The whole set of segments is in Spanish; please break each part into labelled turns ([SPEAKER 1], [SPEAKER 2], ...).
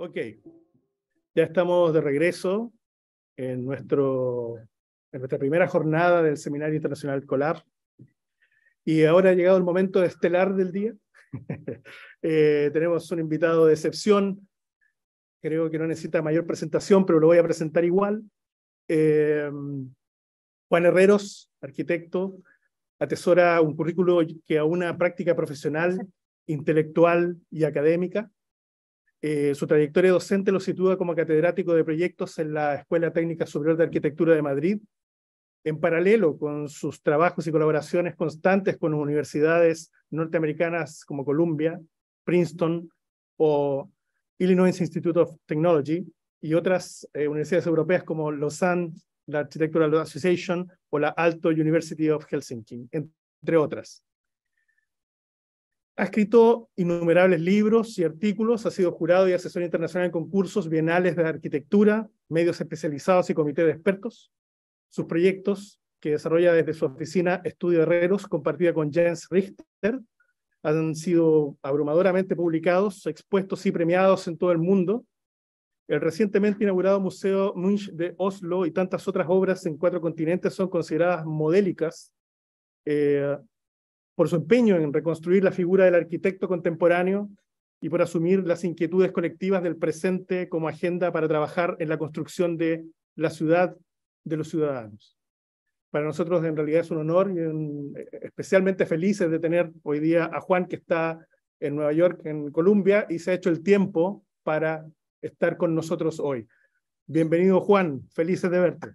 [SPEAKER 1] Ok, ya estamos de regreso en nuestra primera jornada del Seminario Internacional COLAB. Y ahora ha llegado el momento estelar del día. Tenemos un invitado de excepción. Creo que no necesita mayor presentación, pero lo voy a presentar igual. Juan Herreros, arquitecto, atesora un currículo que a una práctica profesional, intelectual y académica. Su trayectoria docente lo sitúa como catedrático de proyectos en la Escuela Técnica Superior de Arquitectura de Madrid, en paralelo con sus trabajos y colaboraciones constantes con universidades norteamericanas como Columbia, Princeton o Illinois Institute of Technology y otras universidades europeas como Lausanne, la Architectural Association o la Aalto University of Helsinki, entre otras. Ha escrito innumerables libros y artículos, ha sido jurado y asesor internacional en concursos bienales de arquitectura, medios especializados y comité de expertos. Sus proyectos, que desarrolla desde su oficina Estudio Herreros, compartida con Jens Richter, han sido abrumadoramente publicados, expuestos y premiados en todo el mundo. El recientemente inaugurado Museo Munch de Oslo y tantas otras obras en 4 continentes son consideradas modélicas por su empeño en reconstruir la figura del arquitecto contemporáneo y por asumir las inquietudes colectivas del presente como agenda para trabajar en la construcción de la ciudad de los ciudadanos. Para nosotros en realidad es un honor y especialmente felices de tener hoy día a Juan, que está en Nueva York, en Columbia, y se ha hecho el tiempo para estar con nosotros hoy. Bienvenido, Juan, felices de verte.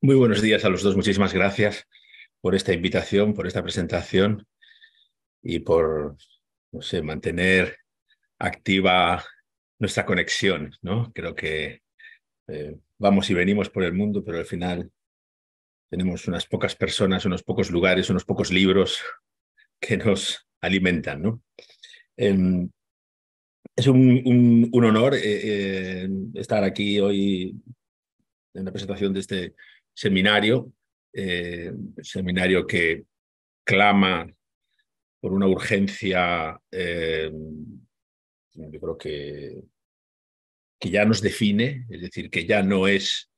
[SPEAKER 2] Muy buenos días a los dos, muchísimas gracias por esta invitación, por esta presentación y por, no sé, mantener activa nuestra conexión, ¿no? Creo que vamos y venimos por el mundo, pero al final tenemos unas pocas personas, unos pocos lugares, unos pocos libros que nos alimentan, ¿no? Es un honor estar aquí hoy en la presentación de este seminario, seminario que clama por una urgencia, yo creo que ya nos define, es decir, que ya no es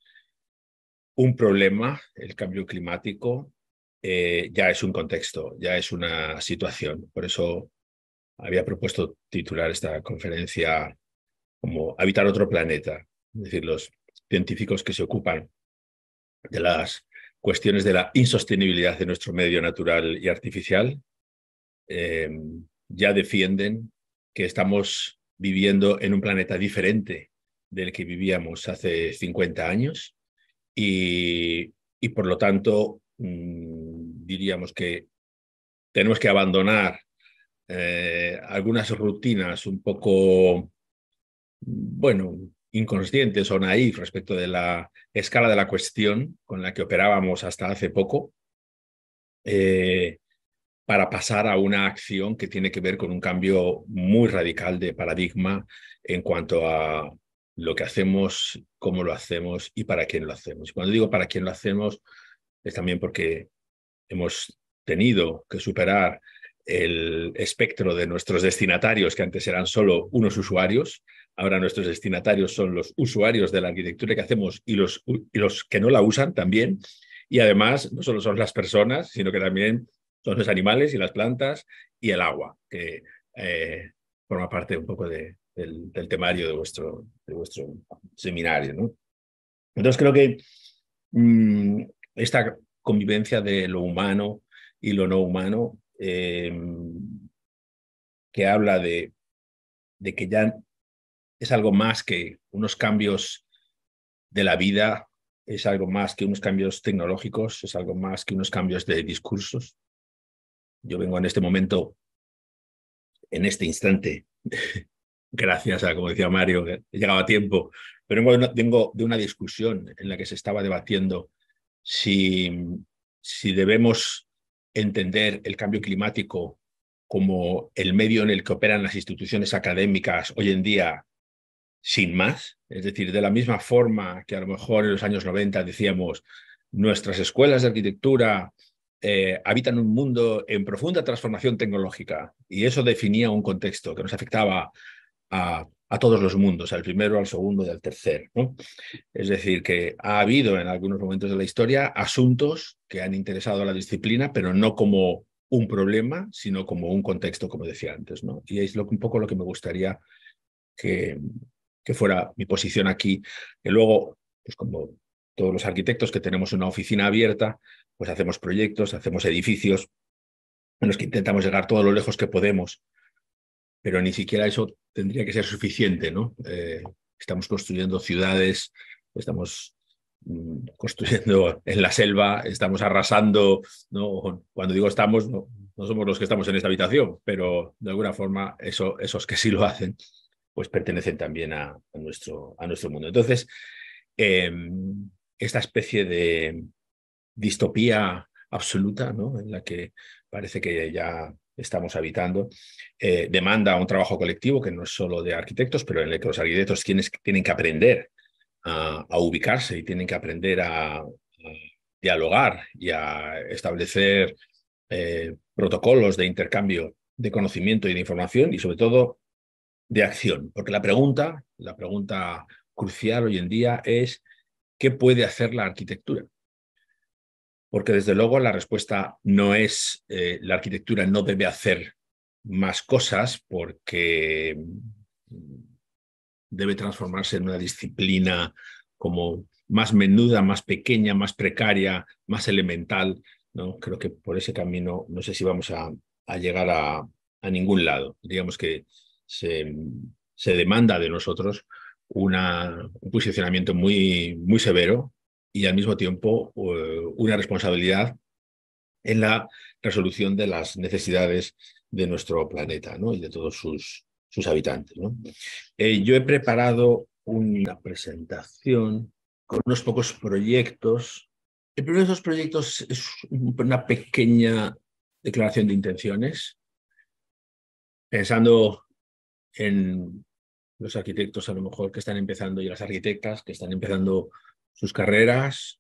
[SPEAKER 2] un problema el cambio climático, ya es un contexto, ya es una situación. Por eso había propuesto titular esta conferencia como Habitar otro planeta, es decir, los científicos que se ocupan de las cuestiones de la insostenibilidad de nuestro medio natural y artificial, ya defienden que estamos viviendo en un planeta diferente del que vivíamos hace 50 años y por lo tanto diríamos que tenemos que abandonar algunas rutinas un poco, bueno, inconscientes o naif respecto de la escala de la cuestión con la que operábamos hasta hace poco, para pasar a una acción que tiene que ver con un cambio muy radical de paradigma en cuanto a lo que hacemos, cómo lo hacemos y para quién lo hacemos. Y cuando digo para quién lo hacemos, es también porque hemos tenido que superar el espectro de nuestros destinatarios, que antes eran solo unos usuarios. Ahora nuestros destinatarios son los usuarios de la arquitectura que hacemos y los que no la usan también. Y además no solo son las personas, sino que también son los animales y las plantas y el agua, que forma parte un poco del temario de vuestro seminario, ¿no? Entonces creo que esta convivencia de lo humano y lo no humano, que habla de que ya es algo más que unos cambios de la vida, es algo más que unos cambios tecnológicos, es algo más que unos cambios de discursos. Yo vengo en este momento, en este instante, gracias a, como decía Mario, que he llegado a tiempo, pero vengo de una discusión en la que se estaba debatiendo si debemos entender el cambio climático como el medio en el que operan las instituciones académicas hoy en día sin más. Es decir, de la misma forma que a lo mejor en los años 90 decíamos nuestras escuelas de arquitectura habitan un mundo en profunda transformación tecnológica y eso definía un contexto que nos afectaba a todos los mundos, al primero, al segundo y al tercero, ¿no? Es decir, que ha habido en algunos momentos de la historia asuntos que han interesado a la disciplina, pero no como un problema, sino como un contexto, como decía antes, ¿no? Y es un poco lo que me gustaría que fuera mi posición aquí, que luego, pues como todos los arquitectos que tenemos una oficina abierta, pues hacemos proyectos, hacemos edificios en los que intentamos llegar todo lo lejos que podemos, pero ni siquiera eso tendría que ser suficiente, ¿no? Estamos construyendo ciudades, estamos construyendo en la selva, estamos arrasando, ¿no? Cuando digo estamos, no somos los que estamos en esta habitación, pero de alguna forma esos que sí lo hacen, pues pertenecen también a nuestro mundo. Entonces, esta especie de distopía absoluta, ¿no? En la que parece que ya estamos habitando, demanda un trabajo colectivo que no es solo de arquitectos, pero en el que los arquitectos tienen que aprender a ubicarse y tienen que aprender a dialogar y a establecer protocolos de intercambio de conocimiento y de información y sobre todo de acción. Porque la pregunta crucial hoy en día es ¿qué puede hacer la arquitectura? Porque desde luego la respuesta no es la arquitectura no debe hacer más cosas porque debe transformarse en una disciplina como más menuda, más pequeña, más precaria, más elemental, ¿no? Creo que por ese camino no sé si vamos a llegar a ningún lado. Digamos que se demanda de nosotros un posicionamiento muy, muy severo y al mismo tiempo una responsabilidad en la resolución de las necesidades de nuestro planeta, ¿no? Y de todos sus habitantes, ¿no? Yo he preparado una presentación con unos pocos proyectos. El primero de esos proyectos es una pequeña declaración de intenciones, pensando en los arquitectos a lo mejor que están empezando y las arquitectas que están empezando sus carreras,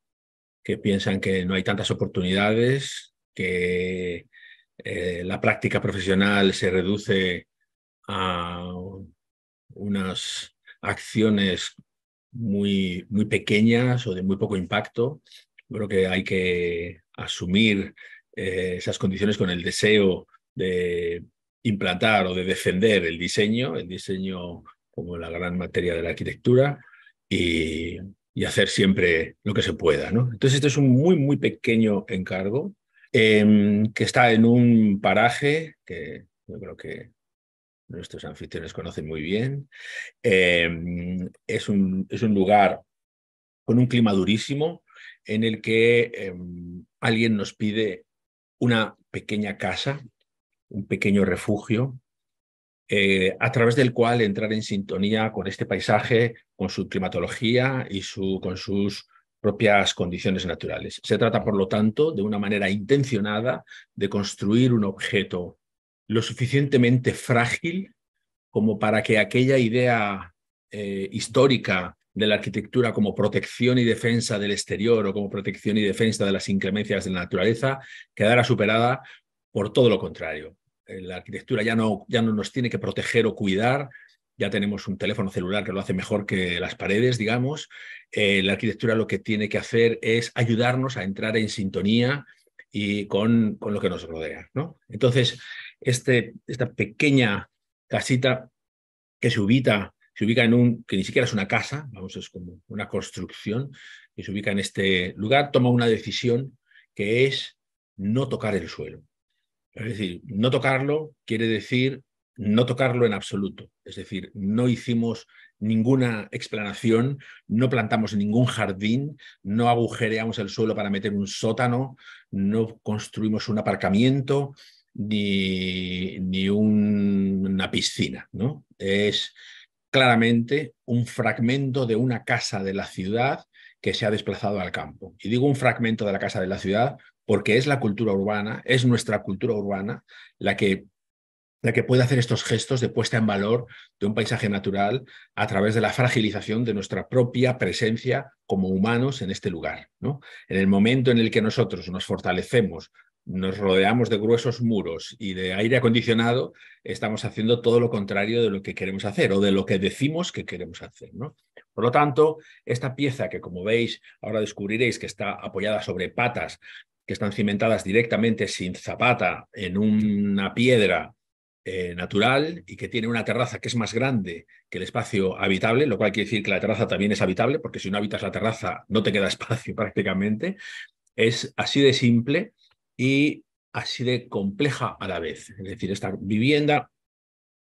[SPEAKER 2] que piensan que no hay tantas oportunidades, que la práctica profesional se reduce a unas acciones muy, muy pequeñas o de muy poco impacto. Creo que hay que asumir esas condiciones con el deseo de implantar o de defender el diseño como la gran materia de la arquitectura y hacer siempre lo que se pueda, ¿no? Entonces este es un muy, muy pequeño encargo que está en un paraje que yo creo que nuestros anfitriones conocen muy bien. Es un lugar con un clima durísimo en el que alguien nos pide una pequeña casa, un pequeño refugio, a través del cual entrar en sintonía con este paisaje, con su climatología y con sus propias condiciones naturales. Se trata, por lo tanto, de una manera intencionada de construir un objeto lo suficientemente frágil como para que aquella idea histórica de la arquitectura como protección y defensa del exterior o como protección y defensa de las inclemencias de la naturaleza quedara superada por todo lo contrario. La arquitectura ya no nos tiene que proteger o cuidar, ya tenemos un teléfono celular que lo hace mejor que las paredes, digamos. La arquitectura lo que tiene que hacer es ayudarnos a entrar en sintonía y con lo que nos rodea, ¿no? Entonces, esta pequeña casita que se ubica en que ni siquiera es una casa, vamos, es como una construcción, que se ubica en este lugar, toma una decisión que es no tocar el suelo. Es decir, no tocarlo quiere decir no tocarlo en absoluto. Es decir, no hicimos ninguna explanación, no plantamos ningún jardín, no agujereamos el suelo para meter un sótano, no construimos un aparcamiento ni una piscina, ¿no? Es claramente un fragmento de una casa de la ciudad que se ha desplazado al campo. Y digo un fragmento de la casa de la ciudad porque es la cultura urbana, es nuestra cultura urbana la que puede hacer estos gestos de puesta en valor de un paisaje natural a través de la fragilización de nuestra propia presencia como humanos en este lugar, ¿no? En el momento en el que nosotros nos fortalecemos nos rodeamos de gruesos muros y de aire acondicionado, estamos haciendo todo lo contrario de lo que queremos hacer o de lo que decimos que queremos hacer, ¿no? Por lo tanto, esta pieza que, como veis, ahora descubriréis que está apoyada sobre patas que están cimentadas directamente sin zapata en una piedra natural y que tiene una terraza que es más grande que el espacio habitable, lo cual quiere decir que la terraza también es habitable, porque si no habitas la terraza no te queda espacio prácticamente. Es así de simple y así de compleja a la vez. Es decir, esta vivienda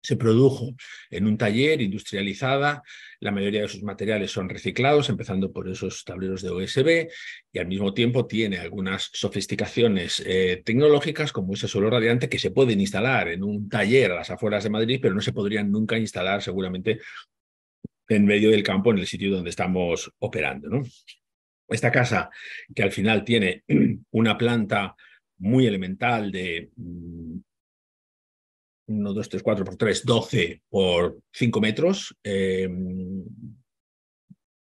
[SPEAKER 2] se produjo en un taller industrializada, la mayoría de sus materiales son reciclados, empezando por esos tableros de OSB, y al mismo tiempo tiene algunas sofisticaciones tecnológicas, como ese suelo radiante, que se pueden instalar en un taller a las afueras de Madrid, pero no se podrían nunca instalar seguramente en medio del campo, en el sitio donde estamos operando, ¿no? Esta casa, que al final tiene una planta muy elemental de 1, 2, 3, 4 por 3, 12 por 5 metros,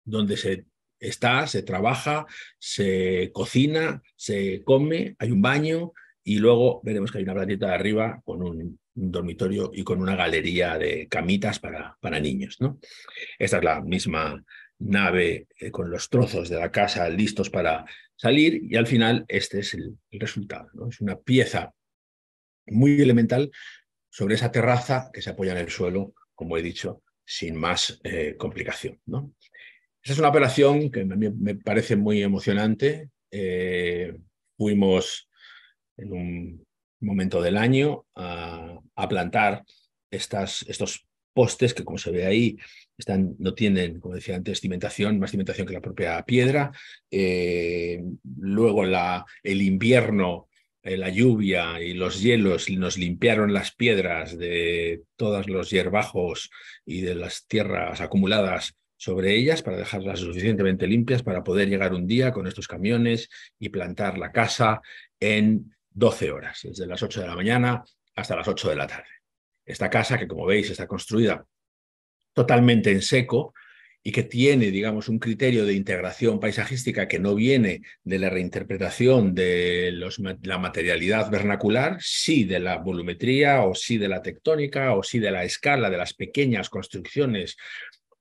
[SPEAKER 2] donde se trabaja, se cocina, se come, hay un baño y luego veremos que hay una plantita de arriba con un dormitorio y con una galería de camitas para niños, ¿no? Esta es la misma nave con los trozos de la casa listos para salir y al final este es el resultado, ¿no? Es una pieza muy elemental sobre esa terraza que se apoya en el suelo, como he dicho, sin más complicación, ¿no? Esa es una operación que a mí me parece muy emocionante. Fuimos en un momento del año a plantar estos postes que, como se ve ahí, no tienen, como decía antes, cimentación, más cimentación que la propia piedra. Luego el invierno, la lluvia y los hielos nos limpiaron las piedras de todos los hierbajos y de las tierras acumuladas sobre ellas para dejarlas suficientemente limpias para poder llegar un día con estos camiones y plantar la casa en 12 horas, desde las 8 de la mañana hasta las 8 de la tarde. Esta casa, que como veis está construida totalmente en seco y que tiene, digamos, un criterio de integración paisajística que no viene de la reinterpretación de la materialidad vernacular, sí de la volumetría o sí de la tectónica o sí de la escala de las pequeñas construcciones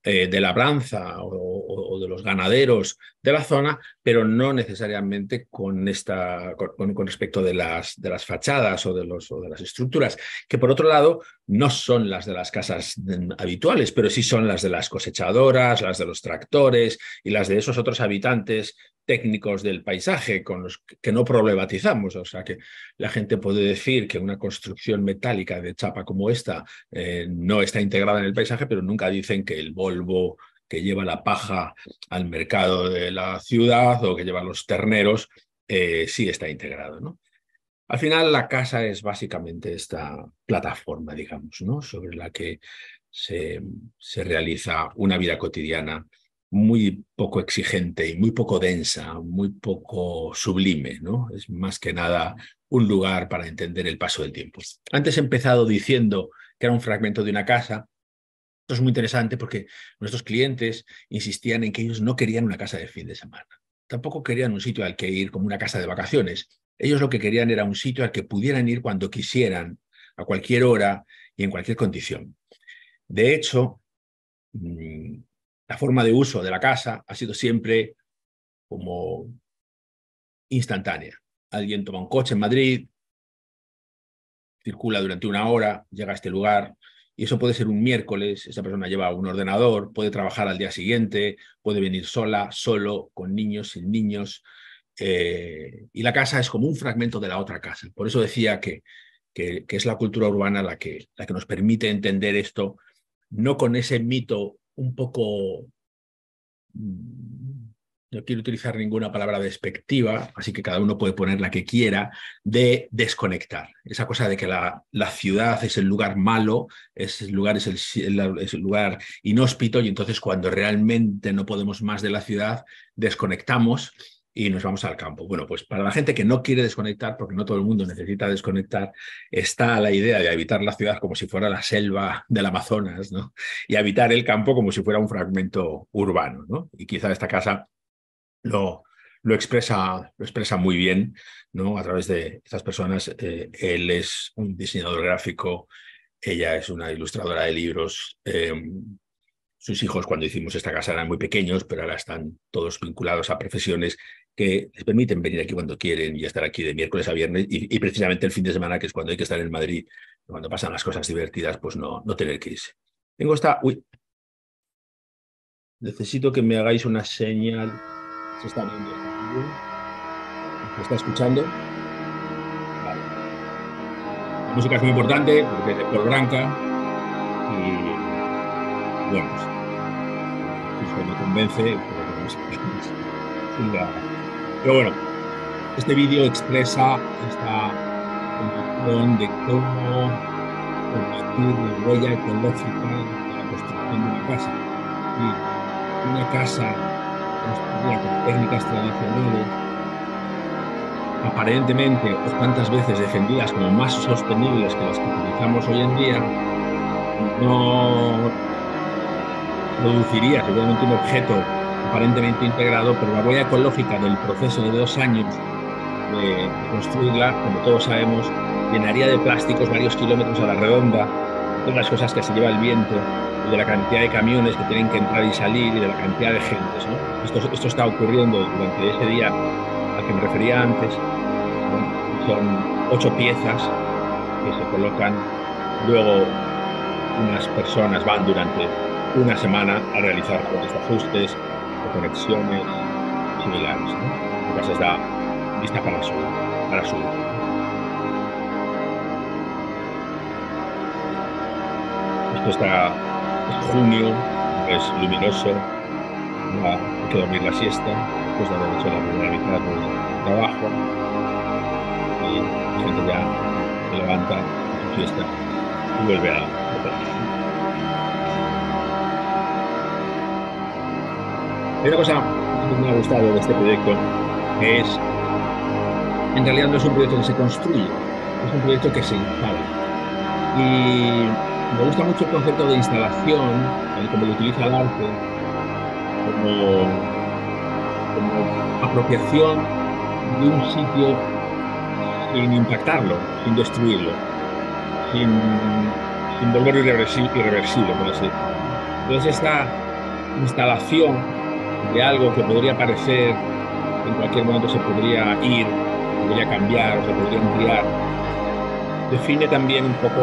[SPEAKER 2] de labranza o de los ganaderos de la zona, pero no necesariamente con respecto de las fachadas o de las estructuras, que por otro lado no son las de las casas habituales, pero sí son las de las cosechadoras, las de los tractores y las de esos otros habitantes técnicos del paisaje con los que no problematizamos. O sea que la gente puede decir que una construcción metálica de chapa como esta no está integrada en el paisaje, pero nunca dicen que el Volvo que lleva la paja al mercado de la ciudad o que lleva los terneros sí está integrado, ¿no? Al final la casa es básicamente esta plataforma, digamos, ¿no? Sobre la que se realiza una vida cotidiana muy poco exigente y muy poco densa, muy poco sublime, ¿no? Es más que nada un lugar para entender el paso del tiempo. Antes he empezado diciendo que era un fragmento de una casa. Esto es muy interesante porque nuestros clientes insistían en que ellos no querían una casa de fin de semana. Tampoco querían un sitio al que ir como una casa de vacaciones. Ellos lo que querían era un sitio al que pudieran ir cuando quisieran, a cualquier hora y en cualquier condición. De hecho, la forma de uso de la casa ha sido siempre como instantánea. Alguien toma un coche en Madrid, circula durante una hora, llega a este lugar, y eso puede ser un miércoles, esa persona lleva un ordenador, puede trabajar al día siguiente, puede venir sola, solo, con niños, sin niños, y la casa es como un fragmento de la otra casa. Por eso decía que es la cultura urbana la que nos permite entender esto, no con ese mito un poco... no quiero utilizar ninguna palabra despectiva, así que cada uno puede poner la que quiera, de desconectar. Esa cosa de que la ciudad es el lugar malo, es el lugar inhóspito, y entonces cuando realmente no podemos más de la ciudad, desconectamos y nos vamos al campo. Bueno, pues para la gente que no quiere desconectar, porque no todo el mundo necesita desconectar, está la idea de habitar la ciudad como si fuera la selva del Amazonas, ¿no? Y habitar el campo como si fuera un fragmento urbano, ¿no? Y quizá esta casa lo lo expresa muy bien, ¿no? A través de estas personas. Él es un diseñador gráfico, ella es una ilustradora de libros. Sus hijos, cuando hicimos esta casa, eran muy pequeños, pero ahora están todos vinculados a profesiones que les permiten venir aquí cuando quieren y estar aquí de miércoles a viernes y precisamente el fin de semana, que es cuando hay que estar en Madrid, cuando pasan las cosas divertidas, pues no tener que irse. Tengo esta... Uy. Necesito que me hagáis una señal. ¿Se está viendo este vídeo? ¿Se está escuchando? Vale. La música es muy importante porque es de Paul Branca y bueno, pues me convence, pero bueno, este vídeo expresa esta condición de cómo combatir la huella ecológica de la construcción de una casa. Y una casa construida con técnicas tradicionales, aparentemente o tantas veces defendidas como más sostenibles que las que utilizamos hoy en día, no produciría seguramente un objeto aparentemente integrado, pero la huella ecológica del proceso de 2 años de construirla, como todos sabemos, llenaría de plásticos varios kilómetros a la redonda, de todas las cosas que se lleva el viento, y de la cantidad de camiones que tienen que entrar y salir, y de la cantidad de gentes, ¿no? Esto está ocurriendo durante ese día al que me refería antes, ¿no? Son 8 piezas que se colocan, luego unas personas van durante una semana a realizar los ajustes o conexiones similares, ¿no? La casa está lista para subir. Es junio, es luminoso, hay que dormir la siesta después de haber hecho la primera mitad del trabajo y la gente ya se levanta a su fiesta y vuelve a trabajar. Hay una cosa que me ha gustado de este proyecto, que es, en realidad no es un proyecto que se construye, es un proyecto que se instala. Y me gusta mucho el concepto de instalación, como lo utiliza el arte, como apropiación de un sitio sin impactarlo, sin destruirlo, sin volverlo irreversible, por así decirlo. Entonces esta instalación de algo que podría parecer en cualquier momento se podría ir, podría cambiar o se podría ampliar, define también un poco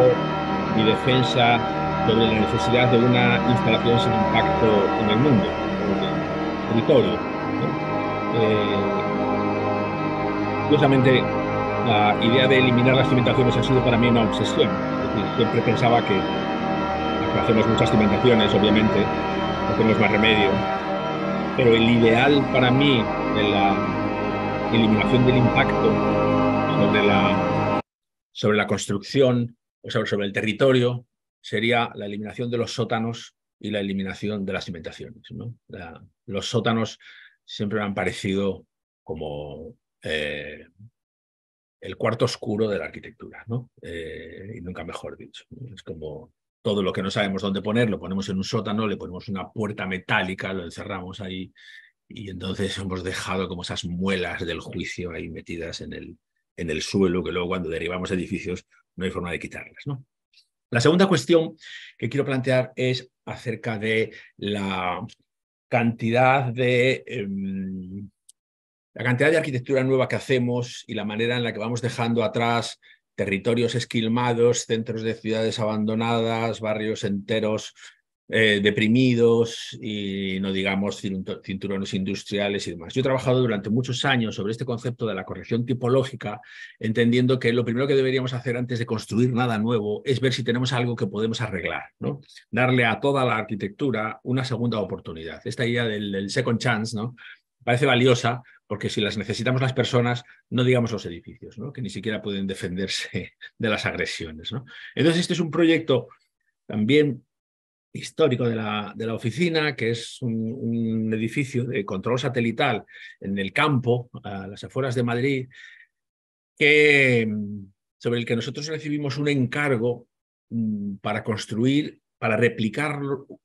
[SPEAKER 2] mi defensa sobre la necesidad de una instalación sin impacto en el mundo, en el territorio, ¿no? Curiosamente, la idea de eliminar las cimentaciones ha sido para mí una obsesión. Es decir, siempre pensaba que hacemos muchas cimentaciones, obviamente, no tenemos más remedio, pero el ideal para mí de la eliminación del impacto sobre la construcción o sobre el territorio sería la eliminación de los sótanos y la eliminación de las cimentaciones, ¿no? Los sótanos siempre me han parecido como el cuarto oscuro de la arquitectura, ¿no? Y nunca mejor dicho, ¿no? Es como todo lo que no sabemos dónde poner, lo ponemos en un sótano, le ponemos una puerta metálica, lo encerramos ahí y entonces hemos dejado como esas muelas del juicio ahí metidas en el suelo, que luego cuando derribamos edificios no hay forma de quitarlas, ¿no? La segunda cuestión que quiero plantear es acerca de la cantidad de arquitectura nueva que hacemos y la manera en la que vamos dejando atrás territorios esquilmados, centros de ciudades abandonadas, barrios enteros deprimidos y no digamos cinturones industriales y demás. Yo he trabajado durante muchos años sobre este concepto de la corrección tipológica, entendiendo que lo primero que deberíamos hacer antes de construir nada nuevo es ver si tenemos algo que podemos arreglar, ¿no? Darle a toda la arquitectura una segunda oportunidad. Esta idea del second chance, ¿no? Parece valiosa porque si las necesitamos las personas, no digamos los edificios, ¿no? Que ni siquiera pueden defenderse de las agresiones, ¿no? Entonces este es un proyecto también histórico de la oficina, que es un edificio de control satelital en el campo, a las afueras de Madrid, sobre el que nosotros recibimos un encargo para construir, para replicarlo, o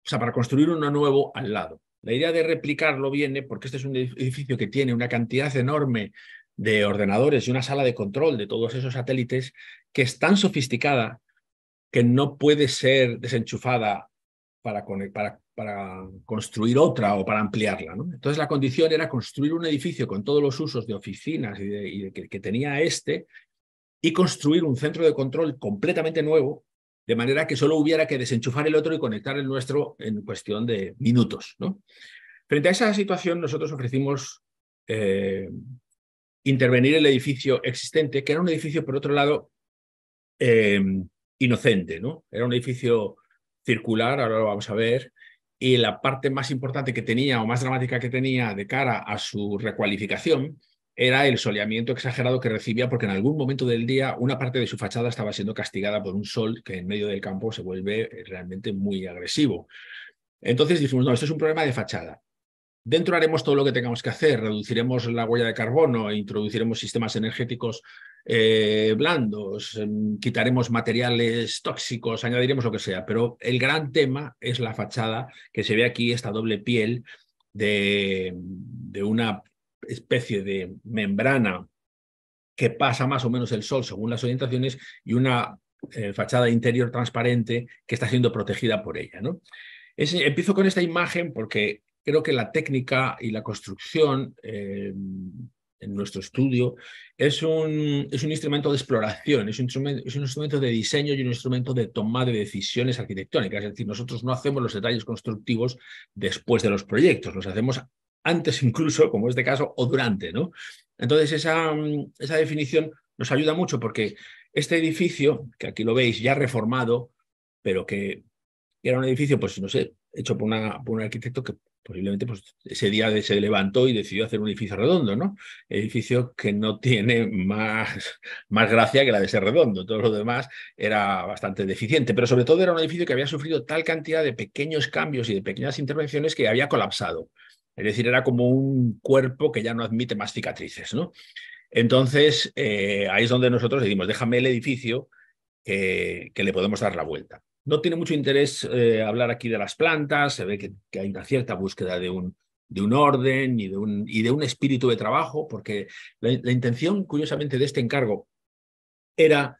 [SPEAKER 2] sea, para construir uno nuevo al lado. La idea de replicarlo viene porque este es un edificio que tiene una cantidad enorme de ordenadores y una sala de control de todos esos satélites que es tan sofisticada que no puede ser desenchufada para construir otra o para ampliarla, ¿no? Entonces la condición era construir un edificio con todos los usos de oficinas que tenía y construir un centro de control completamente nuevo, de manera que solo hubiera que desenchufar el otro y conectar el nuestro en cuestión de minutos, ¿no? Frente a esa situación, nosotros ofrecimos intervenir el edificio existente, que era un edificio, por otro lado, inocente, ¿no? Era un edificio circular, ahora lo vamos a ver, y la parte más importante que tenía o más dramática que tenía de cara a su recualificación era el soleamiento exagerado que recibía porque en algún momento del día una parte de su fachada estaba siendo castigada por un sol que en medio del campo se vuelve realmente muy agresivo. Entonces dijimos, no, esto es un problema de fachada. Dentro haremos todo lo que tengamos que hacer, reduciremos la huella de carbono, introduciremos sistemas energéticos blandos, quitaremos materiales tóxicos, añadiremos lo que sea, pero el gran tema es la fachada, que se ve aquí, esta doble piel de una especie de membrana que pasa más o menos el sol según las orientaciones y una fachada interior transparente que está siendo protegida por ella, ¿no? Empiezo con esta imagen porque creo que la técnica y la construcción en nuestro estudio es un instrumento de exploración, es un instrumento de diseño y un instrumento de toma de decisiones arquitectónicas. Es decir, nosotros no hacemos los detalles constructivos después de los proyectos, los hacemos antes incluso, como es este caso, o durante, ¿no? Entonces, esa definición nos ayuda mucho porque este edificio, que aquí lo veis ya reformado, pero que era un edificio, pues no sé, hecho por un arquitecto que posiblemente pues, ese día se levantó y decidió hacer un edificio redondo, ¿no? Edificio que no tiene más gracia que la de ser redondo. Todo lo demás era bastante deficiente, pero sobre todo era un edificio que había sufrido tal cantidad de pequeños cambios y de pequeñas intervenciones que había colapsado. Es decir, era como un cuerpo que ya no admite más cicatrices, ¿no? Entonces, ahí es donde nosotros decimos, déjame el edificio que le podemos dar la vuelta. No tiene mucho interés hablar aquí de las plantas, se ve que hay una cierta búsqueda de un orden y de un espíritu de trabajo, porque la intención, curiosamente, de este encargo era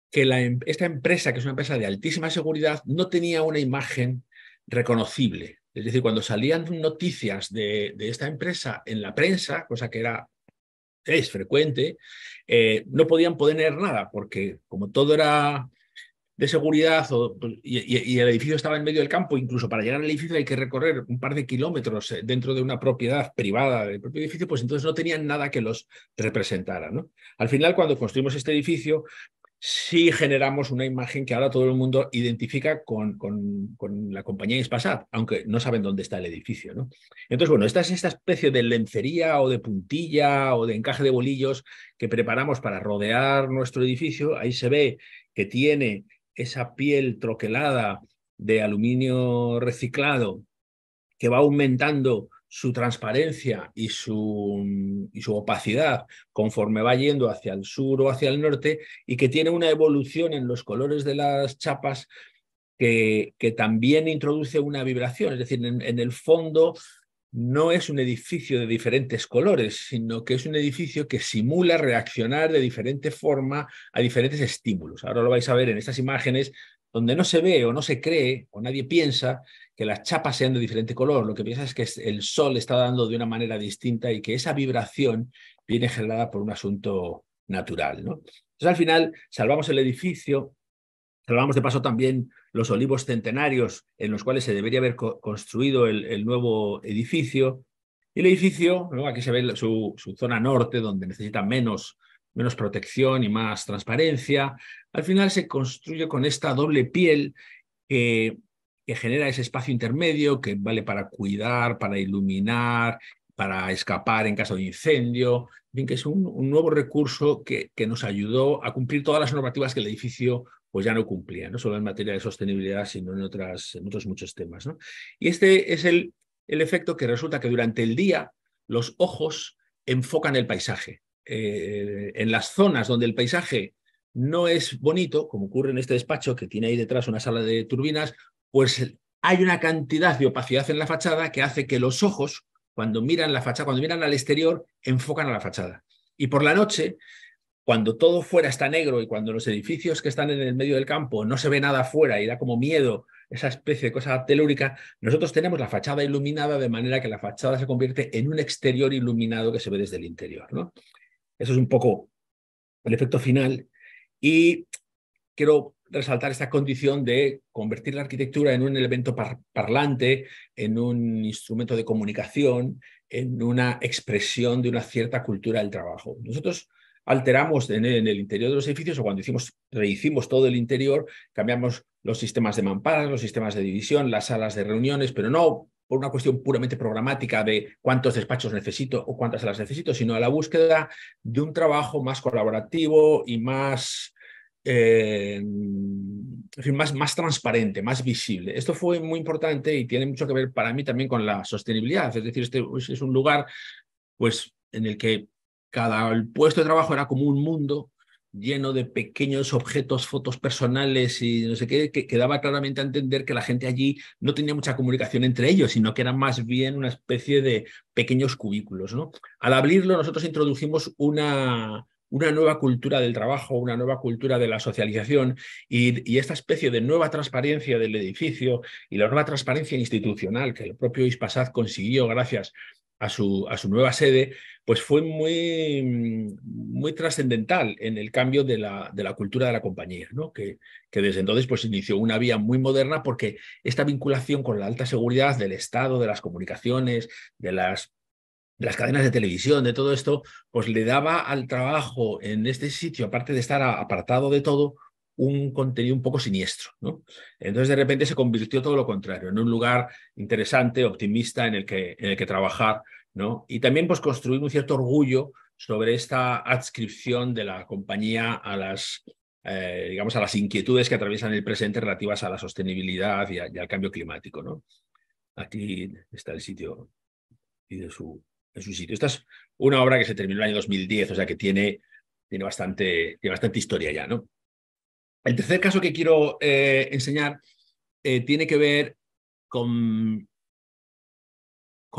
[SPEAKER 2] que esta empresa, que es una empresa de altísima seguridad, no tenía una imagen reconocible. Es decir, cuando salían noticias de esta empresa en la prensa, cosa que es frecuente, no podían poner nada, porque como todo era de seguridad y el edificio estaba en medio del campo, incluso para llegar al edificio hay que recorrer un par de kilómetros dentro de una propiedad privada del propio edificio, pues entonces no tenían nada que los representara, ¿no? Al final, cuando construimos este edificio, sí generamos una imagen que ahora todo el mundo identifica con la compañía Hispasat, aunque no saben dónde está el edificio, ¿no? Entonces, bueno, esta es esta especie de lencería o de puntilla o de encaje de bolillos que preparamos para rodear nuestro edificio. Ahí se ve que tiene esa piel troquelada de aluminio reciclado que va aumentando su transparencia y su opacidad conforme va yendo hacia el sur o hacia el norte y que tiene una evolución en los colores de las chapas que también introduce una vibración. Es decir, en el fondo no es un edificio de diferentes colores, sino que es un edificio que simula reaccionar de diferente forma a diferentes estímulos. Ahora lo vais a ver en estas imágenes donde no se ve o no se cree o nadie piensa que las chapas sean de diferente color. Lo que piensa es que el sol está dando de una manera distinta y que esa vibración viene generada por un asunto natural, ¿no? Entonces, al final, salvamos el edificio, salvamos de paso también los olivos centenarios en los cuales se debería haber construido el nuevo edificio. Y el edificio, ¿no? Aquí se ve su zona norte, donde necesita menos protección y más transparencia. Al final se construye con esta doble piel que genera ese espacio intermedio que vale para cuidar, para iluminar, para escapar en caso de incendio. En fin, que es un nuevo recurso que nos ayudó a cumplir todas las normativas que el edificio pues ya no cumplía, no solo en materia de sostenibilidad, sino en otros muchos temas, ¿no? Y este es el efecto que resulta que durante el día los ojos enfocan el paisaje. En las zonas donde el paisaje no es bonito, como ocurre en este despacho que tiene ahí detrás una sala de turbinas, pues hay una cantidad de opacidad en la fachada que hace que los ojos, cuando miran la fachada, cuando miran al exterior, enfocan a la fachada. Y por la noche, cuando todo fuera está negro y cuando los edificios que están en el medio del campo no se ve nada afuera y da como miedo esa especie de cosa telúrica, nosotros tenemos la fachada iluminada de manera que la fachada se convierte en un exterior iluminado que se ve desde el interior, ¿no? Eso es un poco el efecto final. Y quiero resaltar esta condición de convertir la arquitectura en un elemento parlante, en un instrumento de comunicación, en una expresión de una cierta cultura del trabajo. Nosotros alteramos en el interior de los edificios, o cuando rehicimos todo el interior, cambiamos los sistemas de mamparas, los sistemas de división, las salas de reuniones, pero no por una cuestión puramente programática de cuántos despachos necesito o cuántas salas necesito, sino a la búsqueda de un trabajo más colaborativo y más en fin, más transparente, más visible. Esto fue muy importante y tiene mucho que ver para mí también con la sostenibilidad. Es decir, este es un lugar pues, en el que cada puesto de trabajo era como un mundo lleno de pequeños objetos, fotos personales y no sé qué, que daba claramente a entender que la gente allí no tenía mucha comunicación entre ellos, sino que era más bien una especie de pequeños cubículos, ¿no? Al abrirlo, nosotros introdujimos una nueva cultura del trabajo, una nueva cultura de la socialización y esta especie de nueva transparencia del edificio y la nueva transparencia institucional que el propio Ispasat consiguió gracias a su nueva sede, pues fue muy trascendental en el cambio de la cultura de la compañía, ¿no? Que desde entonces pues, inició una vía muy moderna porque esta vinculación con la alta seguridad del Estado, de las comunicaciones, de las cadenas de televisión, de todo esto, pues le daba al trabajo en este sitio, aparte de estar apartado de todo, un contenido un poco siniestro, ¿no? Entonces, de repente se convirtió todo lo contrario, en un lugar interesante, optimista, en el que trabajar, ¿no? Y también, pues, construir un cierto orgullo sobre esta adscripción de la compañía a digamos, a las inquietudes que atraviesan el presente relativas a la sostenibilidad y al cambio climático, ¿no? Aquí está el sitio y en su sitio. Esta es una obra que se terminó en el año 2010, o sea que tiene bastante historia ya, ¿no? El tercer caso que quiero enseñar tiene que ver con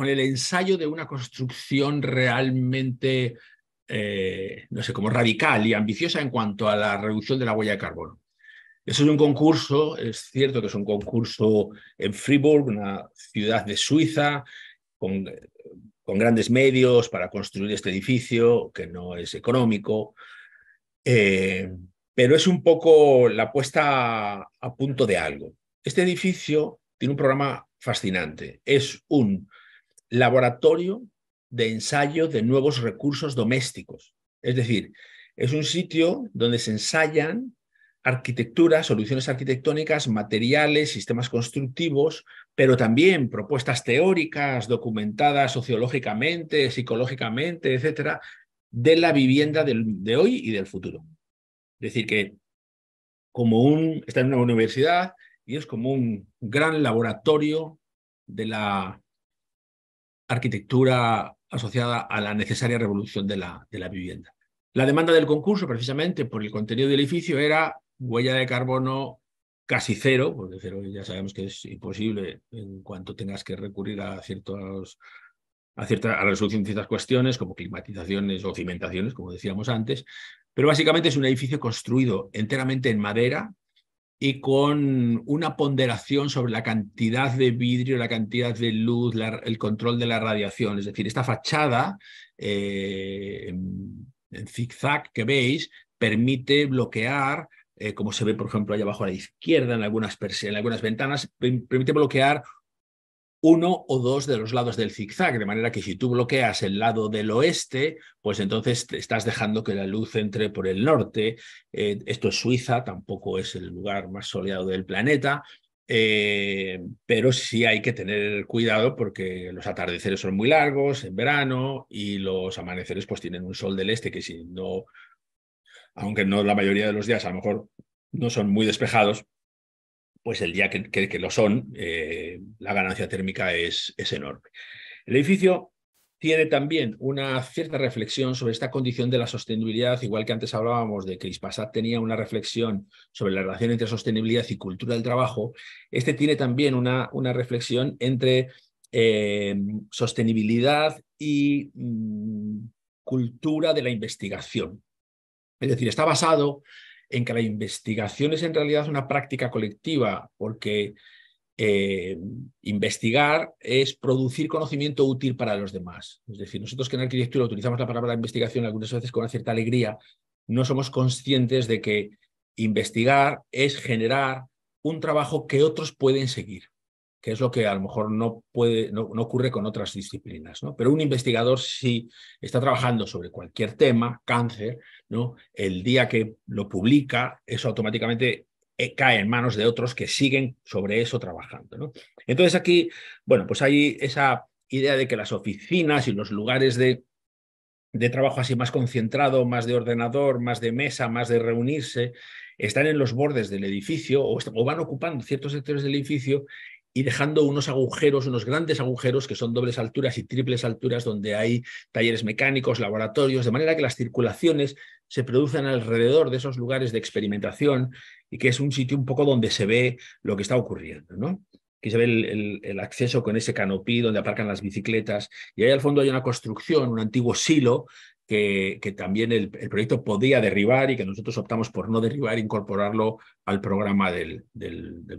[SPEAKER 2] el ensayo de una construcción realmente, no sé, como radical y ambiciosa en cuanto a la reducción de la huella de carbono. Eso es un concurso, es cierto que es un concurso en Fribourg, una ciudad de Suiza, con grandes medios para construir este edificio, que no es económico, pero es un poco la puesta a punto de algo. Este edificio tiene un programa fascinante. Es un laboratorio de ensayo de nuevos recursos domésticos. Es decir, es un sitio donde se ensayan arquitectura, soluciones arquitectónicas, materiales, sistemas constructivos, pero también propuestas teóricas, documentadas sociológicamente, psicológicamente, etcétera, de la vivienda de hoy y del futuro. Es decir, que está en una universidad y es como un gran laboratorio de la arquitectura asociada a la necesaria revolución de la vivienda. La demanda del concurso, precisamente por el contenido del edificio, era huella de carbono casi cero, porque cero ya sabemos que es imposible en cuanto tengas que recurrir a la resolución de ciertas cuestiones, como climatizaciones o cimentaciones, como decíamos antes, pero básicamente es un edificio construido enteramente en madera, y con una ponderación sobre la cantidad de vidrio, la cantidad de luz, el control de la radiación. Es decir, esta fachada en zigzag que veis permite bloquear, como se ve, por ejemplo, allá abajo a la izquierda en algunas ventanas, permite bloquear uno o dos de los lados del zigzag, de manera que si tú bloqueas el lado del oeste, pues entonces te estás dejando que la luz entre por el norte. Esto es Suiza, tampoco es el lugar más soleado del planeta, pero sí hay que tener cuidado porque los atardeceres son muy largos en verano y los amaneceres pues tienen un sol del este que si no, aunque no la mayoría de los días a lo mejor no son muy despejados, pues el día que lo son, la ganancia térmica es enorme. El edificio tiene también una cierta reflexión sobre esta condición de la sostenibilidad, igual que antes hablábamos de que Ispasat tenía una reflexión sobre la relación entre sostenibilidad y cultura del trabajo. Este tiene también una reflexión entre sostenibilidad y cultura de la investigación. Es decir, está basado en que la investigación es en realidad una práctica colectiva, porque investigar es producir conocimiento útil para los demás. Es decir, nosotros que en arquitectura utilizamos la palabra investigación algunas veces con una cierta alegría, no somos conscientes de que investigar es generar un trabajo que otros pueden seguir, que es lo que a lo mejor no ocurre con otras disciplinas, ¿no? Pero un investigador, si está trabajando sobre cualquier tema, cáncer, ¿no? El día que lo publica, eso automáticamente cae en manos de otros que siguen sobre eso trabajando, ¿no? Entonces aquí, bueno, pues hay esa idea de que las oficinas y los lugares de trabajo así más concentrado, más de ordenador, más de mesa, más de reunirse, están en los bordes del edificio o van ocupando ciertos sectores del edificio y dejando unos agujeros, unos grandes agujeros que son dobles alturas y triples alturas, donde hay talleres mecánicos, laboratorios, de manera que las circulaciones se producen alrededor de esos lugares de experimentación y que es un sitio un poco donde se ve lo que está ocurriendo, ¿no? Aquí se ve el acceso con ese canopí donde aparcan las bicicletas y ahí al fondo hay una construcción, un antiguo silo que también el proyecto podía derribar y que nosotros optamos por no derribar e incorporarlo al programa del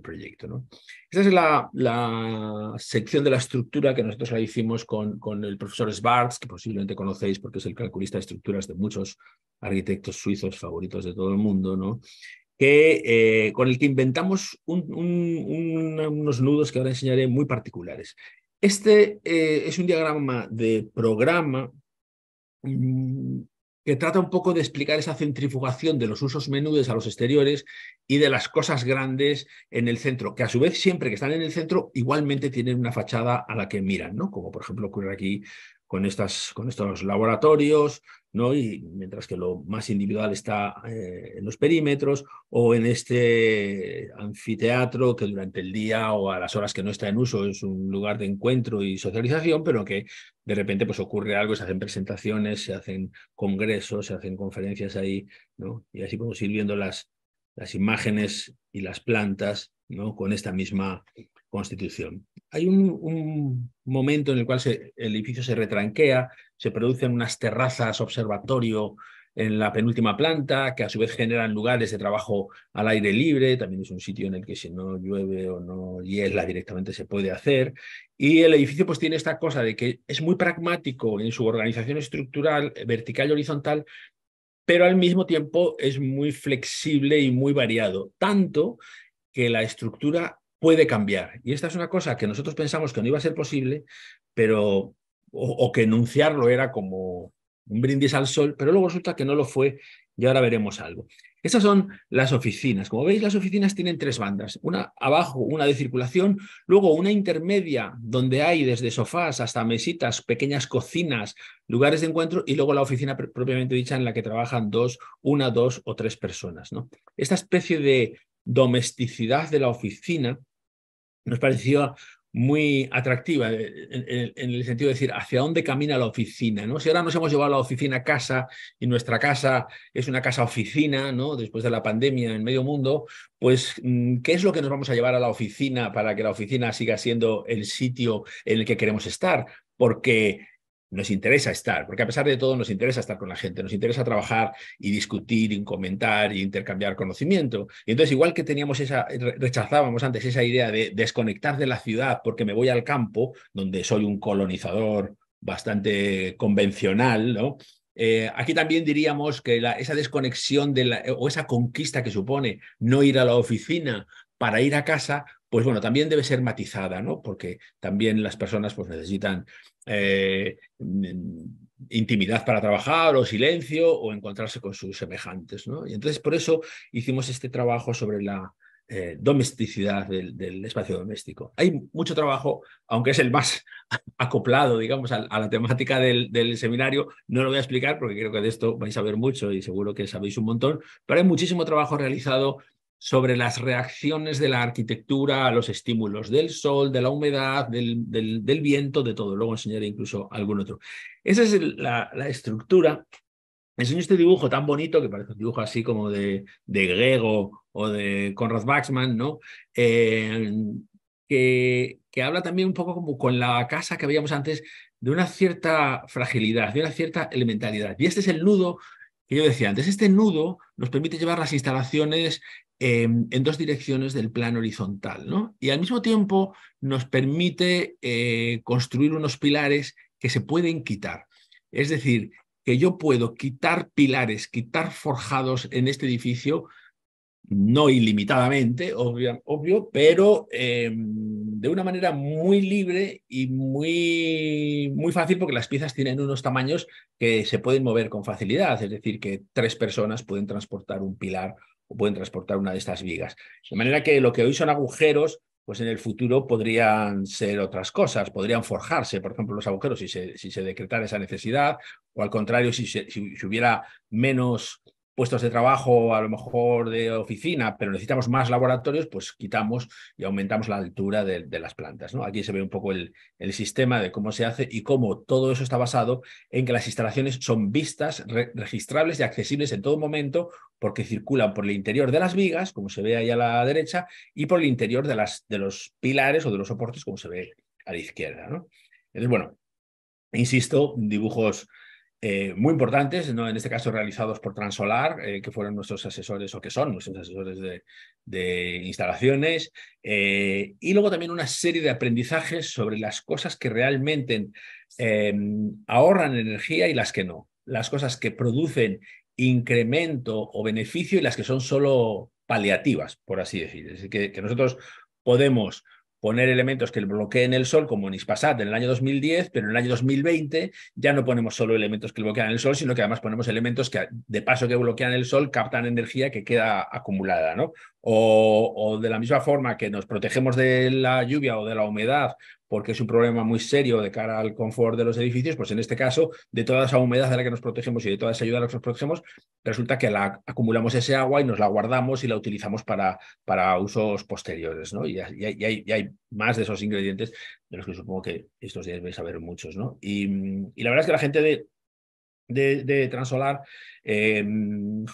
[SPEAKER 2] proyecto, ¿no? Esta es la sección de la estructura que nosotros la hicimos con el profesor Schwarz, que posiblemente conocéis porque es el calculista de estructuras de muchos arquitectos suizos favoritos de todo el mundo, ¿no? Con el que inventamos unos nudos que ahora enseñaré muy particulares. Este es un diagrama de programa que trata un poco de explicar esa centrifugación de los usos menudos a los exteriores y de las cosas grandes en el centro, que a su vez siempre que están en el centro igualmente tienen una fachada a la que miran, ¿no? Como por ejemplo ocurre aquí con estos laboratorios, ¿no? Y mientras que lo más individual está en los perímetros o en este anfiteatro que durante el día o a las horas que no está en uso es un lugar de encuentro y socialización, pero que de repente pues ocurre algo, se hacen presentaciones, se hacen congresos, se hacen conferencias ahí, ¿no? Y así podemos ir viendo las imágenes y las plantas, ¿no? Con esta misma constitución. Hay un momento en el cual el edificio se retranquea, se producen unas terrazas observatorio en la penúltima planta, que a su vez generan lugares de trabajo al aire libre, también es un sitio en el que si no llueve o no hiela directamente se puede hacer, y el edificio pues tiene esta cosa de que es muy pragmático en su organización estructural, vertical y horizontal, pero al mismo tiempo es muy flexible y muy variado, tanto que la estructura puede cambiar. Y esta es una cosa que nosotros pensamos que no iba a ser posible, pero o que enunciarlo era como un brindis al sol, pero luego resulta que no lo fue y ahora veremos algo. Estas son las oficinas. Como veis, las oficinas tienen tres bandas. Una abajo, una de circulación, luego una intermedia donde hay desde sofás hasta mesitas, pequeñas cocinas, lugares de encuentro y luego la oficina propiamente dicha en la que trabajan una, dos o tres personas, ¿no? Esta especie de domesticidad de la oficina nos pareció muy atractiva en el sentido de decir hacia dónde camina la oficina, ¿no? Si ahora nos hemos llevado la oficina a casa y nuestra casa es una casa oficina, ¿no? Después de la pandemia en medio mundo, pues ¿qué es lo que nos vamos a llevar a la oficina para que la oficina siga siendo el sitio en el que queremos estar? Porque nos interesa estar, porque a pesar de todo nos interesa estar con la gente, nos interesa trabajar y discutir y comentar y intercambiar conocimiento. Y entonces, igual que rechazábamos antes esa idea de desconectar de la ciudad porque me voy al campo, donde soy un colonizador bastante convencional, ¿no? Aquí también diríamos que esa desconexión o esa conquista que supone no ir a la oficina para ir a casa, pues bueno, también debe ser matizada, ¿no? Porque también las personas pues necesitan intimidad para trabajar o silencio o encontrarse con sus semejantes, ¿no? Y entonces por eso hicimos este trabajo sobre la domesticidad del espacio doméstico. Hay mucho trabajo, aunque es el más acoplado, digamos, a la temática del seminario. No lo voy a explicar porque creo que de esto vais a ver mucho y seguro que sabéis un montón, pero hay muchísimo trabajo realizado sobre las reacciones de la arquitectura a los estímulos del sol, de la humedad, del viento, de todo. Luego enseñaré incluso algún otro. Esa es la estructura. Enseño este dibujo tan bonito, que parece un dibujo así como de Grego o de Conrad Waxman, ¿no? Que habla también un poco como con la casa que veíamos antes, de una cierta fragilidad, de una cierta elementalidad. Y este es el nudo que yo decía antes. Este nudo nos permite llevar las instalaciones en dos direcciones del plano horizontal, ¿no? Y al mismo tiempo nos permite construir unos pilares que se pueden quitar. Es decir, que yo puedo quitar pilares, quitar forjados en este edificio, no ilimitadamente, obvio, pero de una manera muy libre y muy fácil, porque las piezas tienen unos tamaños que se pueden mover con facilidad, es decir, que 3 personas pueden transportar un pilar o pueden transportar una de estas vigas. De manera que lo que hoy son agujeros, pues en el futuro podrían ser otras cosas, podrían forjarse, por ejemplo, los agujeros si se decretara esa necesidad, o al contrario, si hubiera menos puestos de trabajo, a lo mejor de oficina, pero necesitamos más laboratorios, pues quitamos y aumentamos la altura de las plantas, ¿no? Aquí se ve un poco el sistema de cómo se hace y cómo todo eso está basado en que las instalaciones son vistas, registrables y accesibles en todo momento, porque circulan por el interior de las vigas, como se ve ahí a la derecha, y por el interior de los pilares o de los soportes, como se ve a la izquierda, ¿no? Entonces, bueno, insisto, dibujos muy importantes, ¿no? En este caso realizados por Transolar, que fueron nuestros asesores o que son nuestros asesores de instalaciones, y luego también una serie de aprendizajes sobre las cosas que realmente ahorran energía y las que no, las cosas que producen incremento o beneficio y las que son solo paliativas, por así decir. Es decir, que nosotros podemos poner elementos que bloqueen el sol, como en Ispasat en el año 2010, pero en el año 2020 ya no ponemos solo elementos que bloquean el sol, sino que además ponemos elementos que, de paso que bloquean el sol, captan energía que queda acumulada, ¿no? O de la misma forma que nos protegemos de la lluvia o de la humedad, porque es un problema muy serio de cara al confort de los edificios, pues en este caso, de toda esa humedad de la que nos protegemos y de toda esa ayuda a la que nos protegemos, resulta que acumulamos ese agua y nos la guardamos y la utilizamos para usos posteriores, ¿no? Y hay más de esos ingredientes de los que supongo que estos días vais a ver muchos, ¿no? Y la verdad es que la gente de Transolar,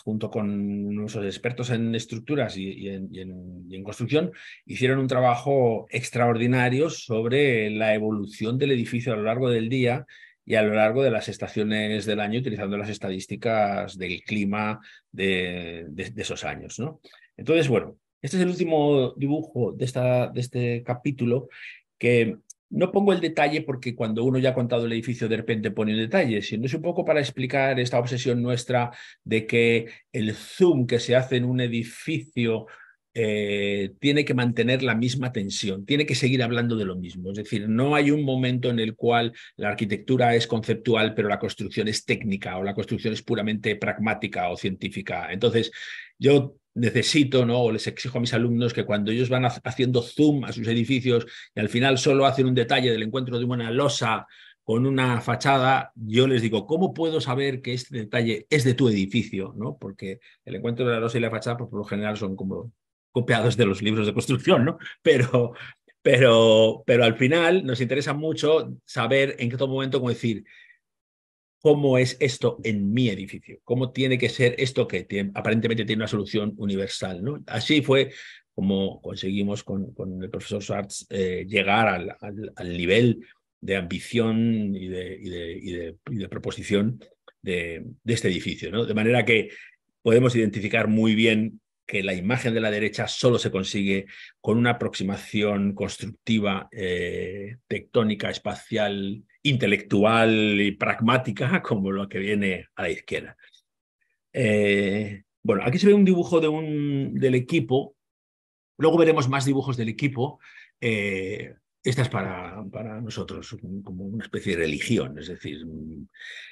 [SPEAKER 2] junto con nuestros expertos en estructuras y en construcción, hicieron un trabajo extraordinario sobre la evolución del edificio a lo largo del día y a lo largo de las estaciones del año, utilizando las estadísticas del clima de esos años, ¿no? Entonces, bueno, este es el último dibujo de este capítulo, que no pongo el detalle porque cuando uno ya ha contado el edificio de repente pone el detalle, sino es un poco para explicar esta obsesión nuestra de que el zoom que se hace en un edificio tiene que mantener la misma tensión, tiene que seguir hablando de lo mismo. Es decir, no hay un momento en el cual la arquitectura es conceptual, pero la construcción es técnica o la construcción es puramente pragmática o científica. Entonces, yo necesito, ¿no? O les exijo a mis alumnos que cuando ellos van haciendo zoom a sus edificios y al final solo hacen un detalle del encuentro de una losa con una fachada, yo les digo, ¿cómo puedo saber que este detalle es de tu edificio? ¿No? Porque el encuentro de la losa y la fachada, pues, por lo general son como copiados de los libros de construcción, ¿no? Pero al final nos interesa mucho saber en qué todo momento, como decir, cómo es esto en mi edificio, cómo tiene que ser esto que aparentemente tiene una solución universal, ¿no? Así fue como conseguimos con el profesor Schwartz llegar al nivel de ambición y de proposición de este edificio, ¿no? De manera que podemos identificar muy bien que la imagen de la derecha solo se consigue con una aproximación constructiva, tectónica, espacial, intelectual y pragmática, como lo que viene a la izquierda. Bueno, aquí se ve un dibujo del equipo. Luego veremos más dibujos del equipo. Esta es para nosotros como una especie de religión, es decir,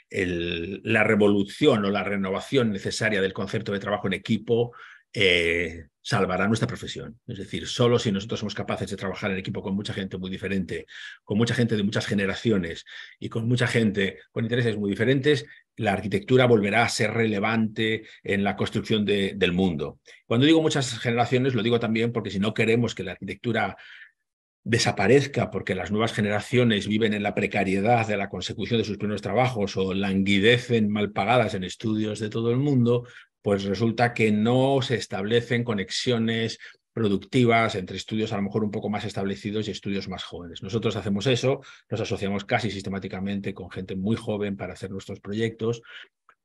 [SPEAKER 2] la revolución o la renovación necesaria del concepto de trabajo en equipo salvará nuestra profesión. Es decir, solo si nosotros somos capaces de trabajar en equipo con mucha gente muy diferente, con mucha gente de muchas generaciones y con mucha gente con intereses muy diferentes, la arquitectura volverá a ser relevante en la construcción del mundo. Cuando digo muchas generaciones, lo digo también porque si no queremos que la arquitectura desaparezca porque las nuevas generaciones viven en la precariedad de la consecución de sus primeros trabajos o languidecen mal pagadas en estudios de todo el mundo, pues resulta que no se establecen conexiones productivas entre estudios a lo mejor un poco más establecidos y estudios más jóvenes. Nosotros hacemos eso, nos asociamos casi sistemáticamente con gente muy joven para hacer nuestros proyectos,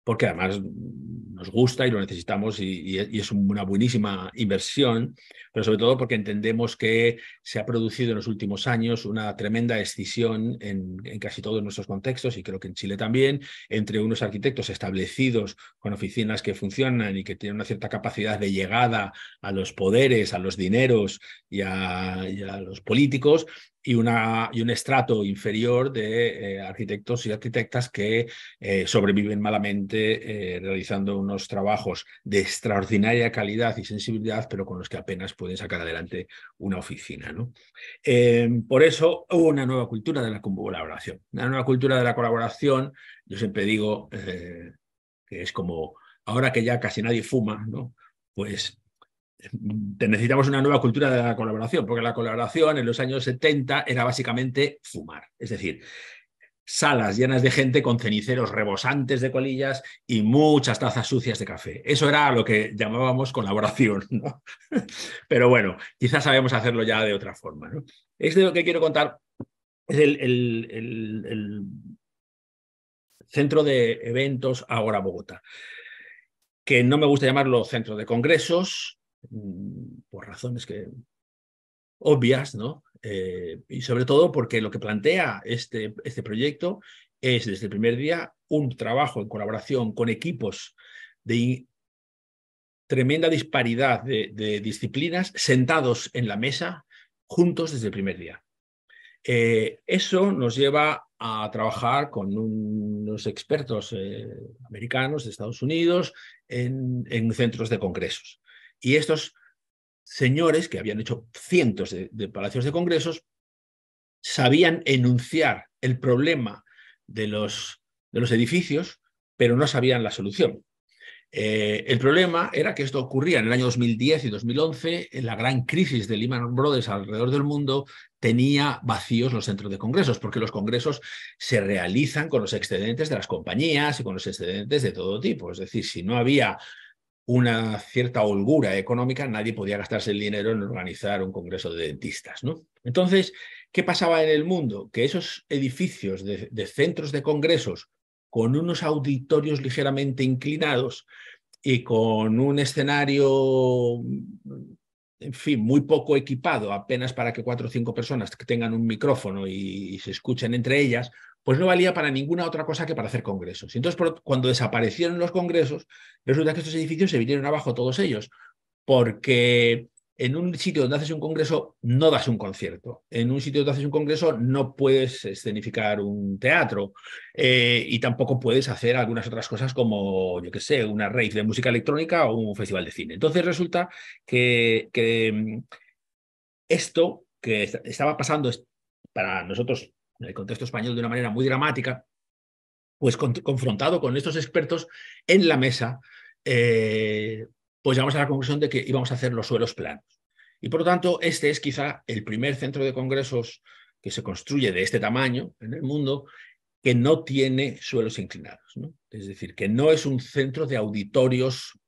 [SPEAKER 2] porque además nos gusta y lo necesitamos y es una buenísima inversión, pero sobre todo porque entendemos que se ha producido en los últimos años una tremenda escisión en casi todos nuestros contextos, y creo que en Chile también, entre unos arquitectos establecidos con oficinas que funcionan y que tienen una cierta capacidad de llegada a los poderes, a los dineros y a los políticos, y un estrato inferior de arquitectos y arquitectas que sobreviven malamente realizando unos trabajos de extraordinaria calidad y sensibilidad, pero con los que apenas pueden sacar adelante una oficina, ¿no? Por eso hubo una nueva cultura de la colaboración. Una nueva cultura de la colaboración, yo siempre digo que es como ahora que ya casi nadie fuma, ¿no? Pues necesitamos una nueva cultura de la colaboración, porque la colaboración en los años 70 era básicamente fumar. Es decir, salas llenas de gente con ceniceros rebosantes de colillas y muchas tazas sucias de café. Eso era lo que llamábamos colaboración, ¿no? Pero bueno, quizás sabemos hacerlo ya de otra forma, ¿no? Este lo que quiero contar es el centro de eventos Agora Bogotá, que no me gusta llamarlo centro de congresos, por razones obvias, ¿no? Y sobre todo porque lo que plantea este proyecto es desde el primer día un trabajo en colaboración con equipos de tremenda disparidad de disciplinas sentados en la mesa juntos desde el primer día. Eso nos lleva a trabajar con unos expertos americanos de Estados Unidos en centros de congresos. Y estos señores que habían hecho cientos de palacios de congresos sabían enunciar el problema de los edificios, pero no sabían la solución. El problema era que esto ocurría en el año 2010 y 2011, en la gran crisis de Lehman Brothers alrededor del mundo, tenía vacíos los centros de congresos, porque los congresos se realizan con los excedentes de las compañías y con los excedentes de todo tipo. Es decir, si no había una cierta holgura económica, nadie podía gastarse el dinero en organizar un congreso de dentistas, ¿no? Entonces, ¿qué pasaba en el mundo? Que esos edificios de centros de congresos con unos auditorios ligeramente inclinados y con un escenario, en fin, muy poco equipado, apenas para que 4 o 5 personas que tengan un micrófono y se escuchen entre ellas, pues no valía para ninguna otra cosa que para hacer congresos. Y entonces, cuando desaparecieron los congresos, resulta que estos edificios se vinieron abajo todos ellos, porque en un sitio donde haces un congreso no das un concierto. En un sitio donde haces un congreso no puedes escenificar un teatro y tampoco puedes hacer algunas otras cosas como, yo qué sé, una rave de música electrónica o un festival de cine. Entonces resulta que esto que estaba pasando para nosotros en el contexto español de una manera muy dramática, pues confrontado con estos expertos en la mesa, pues llegamos a la conclusión de que íbamos a hacer los suelos planos. Y por lo tanto, este es quizá el primer centro de congresos que se construye de este tamaño en el mundo que no tiene suelos inclinados, ¿no? Es decir, que no es un centro de auditorios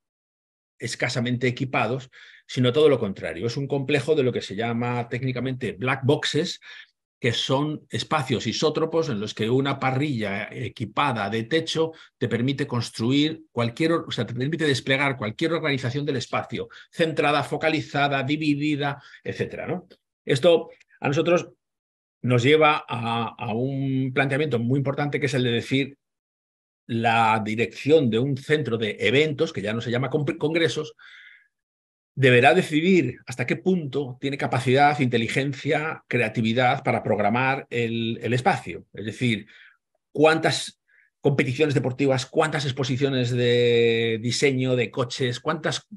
[SPEAKER 2] escasamente equipados, sino todo lo contrario. Es un complejo de lo que se llama técnicamente black boxes, que son espacios isótropos en los que una parrilla equipada de techo te permite construir o sea, te permite desplegar cualquier organización del espacio, centrada, focalizada, dividida, etcétera, ¿no? Esto a nosotros nos lleva a un planteamiento muy importante, que es el de decir la dirección de un centro de eventos, que ya no se llama congresos, deberá decidir hasta qué punto tiene capacidad, inteligencia, creatividad para programar el espacio. Es decir, cuántas competiciones deportivas, cuántas exposiciones de diseño de coches, cuántas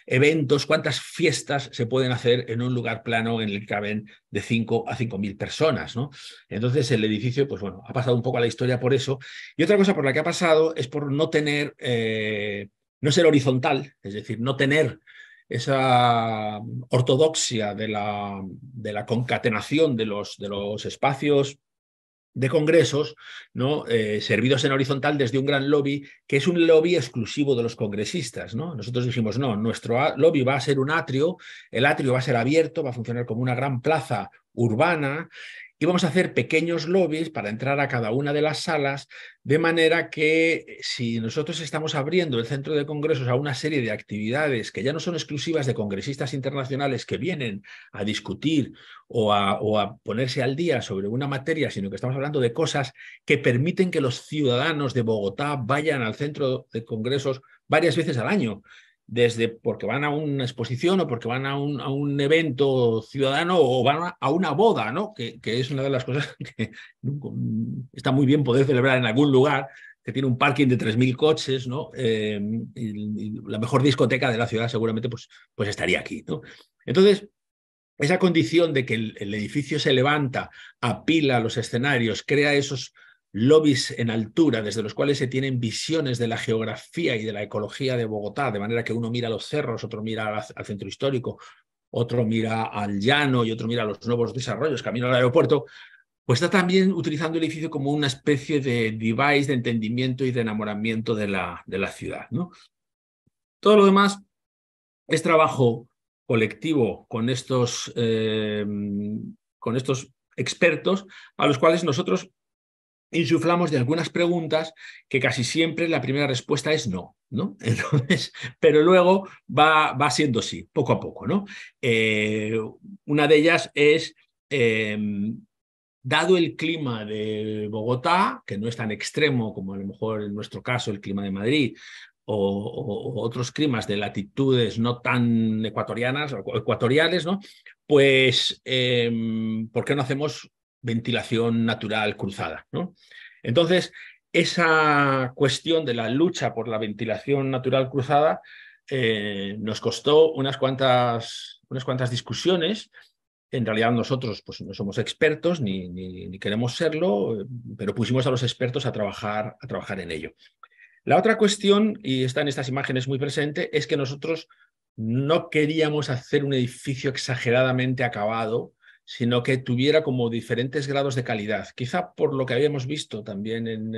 [SPEAKER 2] eventos, cuántas fiestas se pueden hacer en un lugar plano en el que caben de 5 a 5.000 personas, ¿no? Entonces el edificio, pues bueno, ha pasado un poco a la historia por eso. Y otra cosa por la que ha pasado es por no tener, no ser horizontal, es decir, no tener esa ortodoxia de la concatenación de los espacios de congresos, ¿no? Servidos en horizontal desde un gran lobby, que es un lobby exclusivo de los congresistas, ¿no? Nosotros dijimos, no, nuestro lobby va a ser un atrio, el atrio va a ser abierto, va a funcionar como una gran plaza urbana, y vamos a hacer pequeños lobbies para entrar a cada una de las salas, de manera que si nosotros estamos abriendo el centro de congresos a una serie de actividades que ya no son exclusivas de congresistas internacionales que vienen a discutir o a ponerse al día sobre una materia, sino que estamos hablando de cosas que permiten que los ciudadanos de Bogotá vayan al centro de congresos varias veces al año, desde porque van a una exposición o porque van a un evento ciudadano o van a una boda, ¿no? Que es una de las cosas que está muy bien poder celebrar en algún lugar que tiene un parking de 3.000 coches, ¿no? Y la mejor discoteca de la ciudad seguramente pues estaría aquí, ¿no? Entonces, esa condición de que el edificio se levanta, apila los escenarios, crea esos lobbies en altura desde los cuales se tienen visiones de la geografía y de la ecología de Bogotá, de manera que uno mira los cerros, otro mira al centro histórico, otro mira al llano y otro mira a los nuevos desarrollos, camino al aeropuerto, pues está también utilizando el edificio como una especie de device de entendimiento y de enamoramiento de la ciudad, ¿no? Todo lo demás es trabajo colectivo con estos expertos a los cuales nosotros insuflamos de algunas preguntas que casi siempre la primera respuesta es no, ¿no? Entonces, pero luego va siendo sí, poco a poco, ¿no? Una de ellas es, dado el clima de Bogotá, que no es tan extremo como a lo mejor en nuestro caso el clima de Madrid, o otros climas de latitudes no tan ecuatorianas o ecuatoriales, ¿no? Pues, ¿por qué no hacemos ventilación natural cruzada, ¿no? Entonces, esa cuestión de la lucha por la ventilación natural cruzada nos costó unas cuantas discusiones. En realidad nosotros pues, no somos expertos ni queremos serlo, pero pusimos a los expertos a trabajar en ello. La otra cuestión, y está en estas imágenes muy presente, es que nosotros no queríamos hacer un edificio exageradamente acabado, sino que tuviera como diferentes grados de calidad. Quizá por lo que habíamos visto también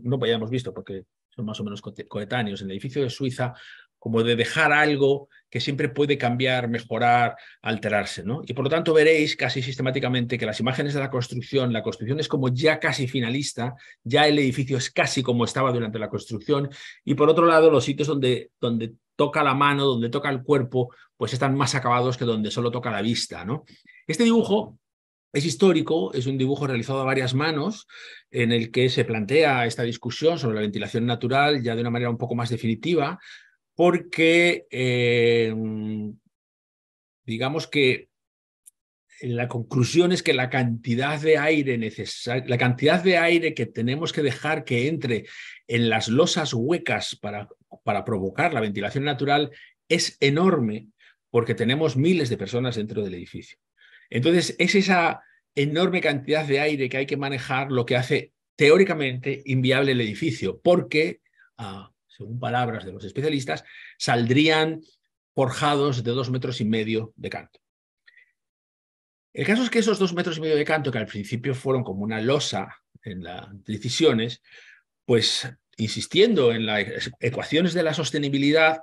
[SPEAKER 2] no habíamos visto porque son más o menos coetáneos, en el edificio de Suiza, como de dejar algo que siempre puede cambiar, mejorar, alterarse, ¿no? Y por lo tanto veréis casi sistemáticamente que las imágenes de la construcción es como ya casi finalista, ya el edificio es casi como estaba durante la construcción, y por otro lado los sitios donde toca la mano, donde toca el cuerpo, pues están más acabados que donde solo toca la vista, ¿no? Este dibujo es histórico, es un dibujo realizado a varias manos en el que se plantea esta discusión sobre la ventilación natural ya de una manera un poco más definitiva, porque digamos que la conclusión es que la cantidad de aire que tenemos que dejar que entre en las losas huecas para provocar la ventilación natural es enorme, porque tenemos miles de personas dentro del edificio. Entonces, es esa enorme cantidad de aire que hay que manejar lo que hace teóricamente inviable el edificio, porque, según palabras de los especialistas, saldrían forjados de 2,5 metros de canto. El caso es que esos 2,5 metros de canto, que al principio fueron como una losa en las decisiones, pues insistiendo en las ecuaciones de la sostenibilidad,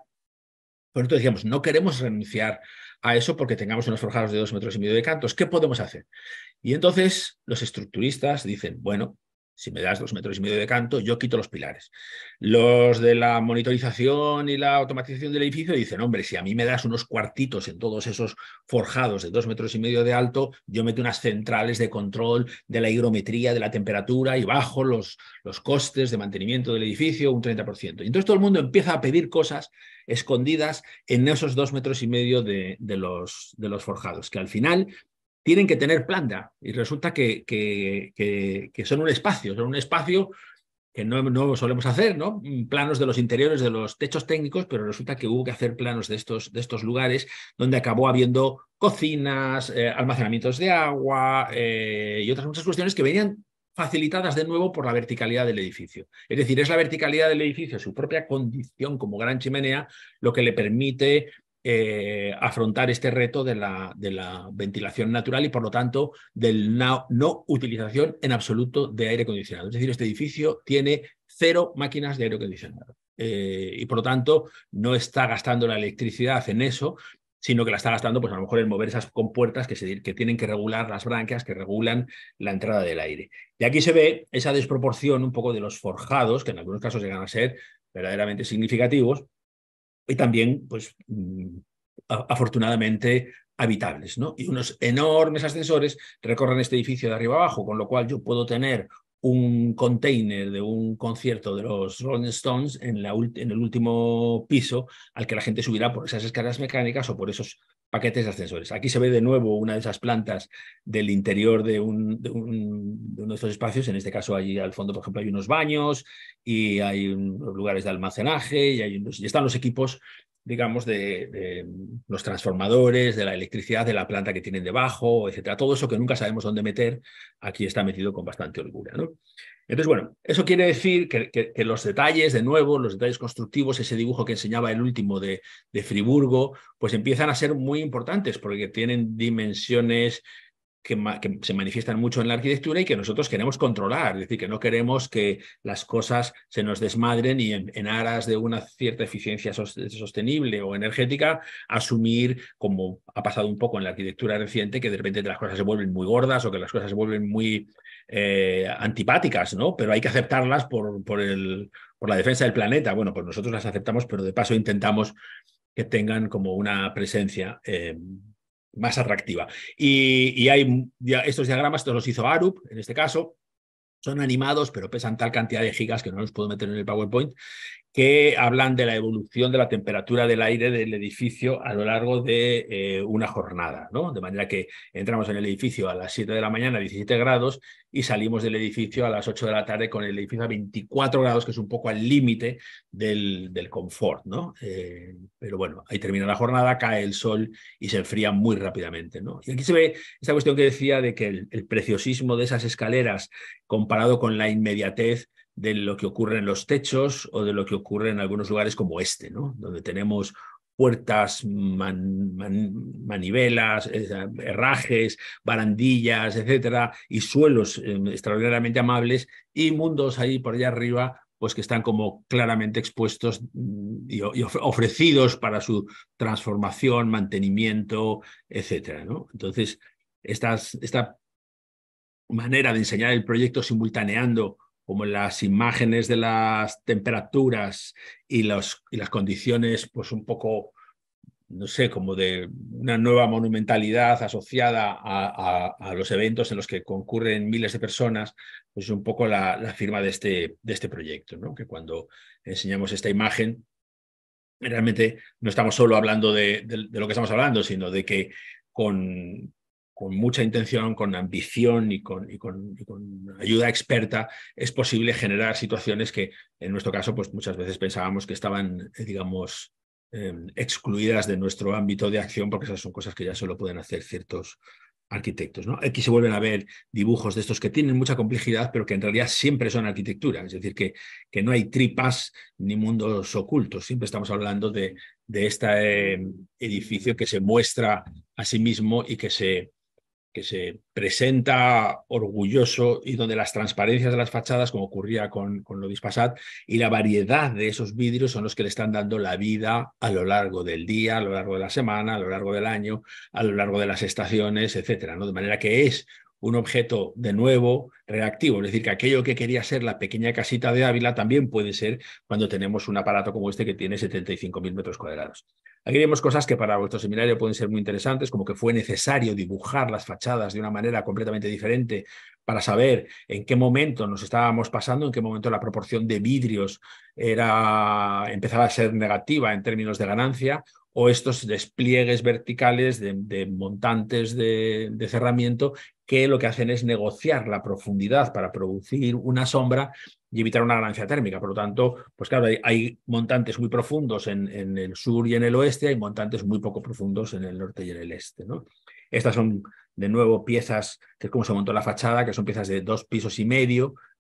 [SPEAKER 2] por eso decíamos, no queremos renunciar a eso porque tengamos unos forjados de 2,5 metros de cantos. ¿Qué podemos hacer? Y entonces los estructuristas dicen, bueno, si me das 2,5 metros de canto, yo quito los pilares. Los de la monitorización y la automatización del edificio dicen, hombre, si a mí me das unos cuartitos en todos esos forjados de 2,5 metros de alto, yo meto unas centrales de control de la higrometría, de la temperatura y bajo los costes de mantenimiento del edificio un 30%. Y entonces todo el mundo empieza a pedir cosas escondidas en esos 2,5 metros de los forjados, que al final tienen que tener planta, y resulta que son un espacio que no solemos hacer, ¿no? Planos de los interiores de los techos técnicos, pero resulta que hubo que hacer planos de estos lugares donde acabó habiendo cocinas, almacenamientos de agua y otras muchas cuestiones que venían facilitadas de nuevo por la verticalidad del edificio. Es decir, es la verticalidad del edificio, su propia condición como gran chimenea, lo que le permite afrontar este reto de la ventilación natural y, por lo tanto, de la no utilización en absoluto de aire acondicionado. Es decir, este edificio tiene 0 máquinas de aire acondicionado y, por lo tanto, no está gastando la electricidad en eso, sino que la está gastando, pues a lo mejor en mover esas compuertas que tienen que regular las branquias, que regulan la entrada del aire. Y aquí se ve esa desproporción un poco de los forjados, que en algunos casos llegan a ser verdaderamente significativos, y también, pues, afortunadamente, habitables, ¿no? Y unos enormes ascensores recorren este edificio de arriba abajo, con lo cual yo puedo tener un container de un concierto de los Rolling Stones en el último piso al que la gente subirá por esas escaleras mecánicas o por esos paquetes de ascensores. Aquí se ve de nuevo una de esas plantas del interior de uno de estos espacios. En este caso, allí al fondo, por ejemplo, hay unos baños y hay unos lugares de almacenaje y están los equipos, digamos, de los transformadores, de la electricidad, de la planta que tienen debajo, etcétera. Todo eso que nunca sabemos dónde meter, aquí está metido con bastante holgura, ¿no? Entonces, bueno, eso quiere decir que los detalles, de nuevo, los detalles constructivos, ese dibujo que enseñaba el último de Friburgo, pues empiezan a ser muy importantes porque tienen dimensiones que se manifiestan mucho en la arquitectura y que nosotros queremos controlar, es decir, que no queremos que las cosas se nos desmadren y en aras de una cierta eficiencia sostenible o energética, asumir, como ha pasado un poco en la arquitectura reciente, que de repente las cosas se vuelven muy gordas o que las cosas se vuelven muy antipáticas, ¿no? Pero hay que aceptarlas por la defensa del planeta. Bueno, pues nosotros las aceptamos, pero de paso intentamos que tengan como una presencia más atractiva. Y hay estos diagramas, estos los hizo Arup, en este caso, son animados, pero pesan tal cantidad de gigas que no los puedo meter en el PowerPoint, que hablan de la evolución de la temperatura del aire del edificio a lo largo de una jornada, ¿no? De manera que entramos en el edificio a las 7 de la mañana, 17 grados, y salimos del edificio a las 8 de la tarde con el edificio a 24 grados, que es un poco al límite del confort, ¿no? Pero bueno, ahí termina la jornada, cae el sol y se enfría muy rápidamente, ¿no? Y aquí se ve esta cuestión que decía de que el preciosismo de esas escaleras comparado con la inmediatez de lo que ocurre en los techos o de lo que ocurre en algunos lugares como este, ¿no? Donde tenemos puertas, manivelas, herrajes, barandillas, etcétera, y suelos extraordinariamente amables y mundos ahí por allá arriba, pues que están como claramente expuestos y ofrecidos para su transformación, mantenimiento, etcétera, ¿no? Entonces, esta manera de enseñar el proyecto simultaneando como las imágenes de las temperaturas y las condiciones, pues un poco, no sé, como de una nueva monumentalidad asociada a los eventos en los que concurren miles de personas, pues un poco la firma de este proyecto, ¿no? Que cuando enseñamos esta imagen, realmente no estamos solo hablando de lo que estamos hablando, sino de que con mucha intención, con ambición y con ayuda experta, es posible generar situaciones que, en nuestro caso, pues muchas veces pensábamos que estaban, digamos, excluidas de nuestro ámbito de acción, porque esas son cosas que ya solo pueden hacer ciertos arquitectos, ¿no? Aquí se vuelven a ver dibujos de estos que tienen mucha complejidad, pero que en realidad siempre son arquitectura, es decir, que no hay tripas ni mundos ocultos, siempre estamos hablando de este edificio que se muestra a sí mismo y que se presenta orgulloso y donde las transparencias de las fachadas, como ocurría con Lodis Passat, y la variedad de esos vidrios son los que le están dando la vida a lo largo del día, a lo largo de la semana, a lo largo del año, a lo largo de las estaciones, etcétera, ¿no? De manera que es un objeto, de nuevo, reactivo. Es decir, que aquello que quería ser la pequeña casita de Ávila también puede ser cuando tenemos un aparato como este que tiene 75.000 metros cuadrados. Aquí vemos cosas que para vuestro seminario pueden ser muy interesantes, como que fue necesario dibujar las fachadas de una manera completamente diferente para saber en qué momento nos estábamos pasando, en qué momento la proporción de vidrios empezaba a ser negativa en términos de ganancia, o estos despliegues verticales de montantes de cerramiento que lo que hacen es negociar la profundidad para producir una sombra y evitar una ganancia térmica. Por lo tanto, pues claro, hay montantes muy profundos en el sur y en el oeste, hay montantes muy poco profundos en el norte y en el este, ¿no? Estas son, de nuevo, piezas, que es como se montó la fachada, que son piezas de 2,5 pisos,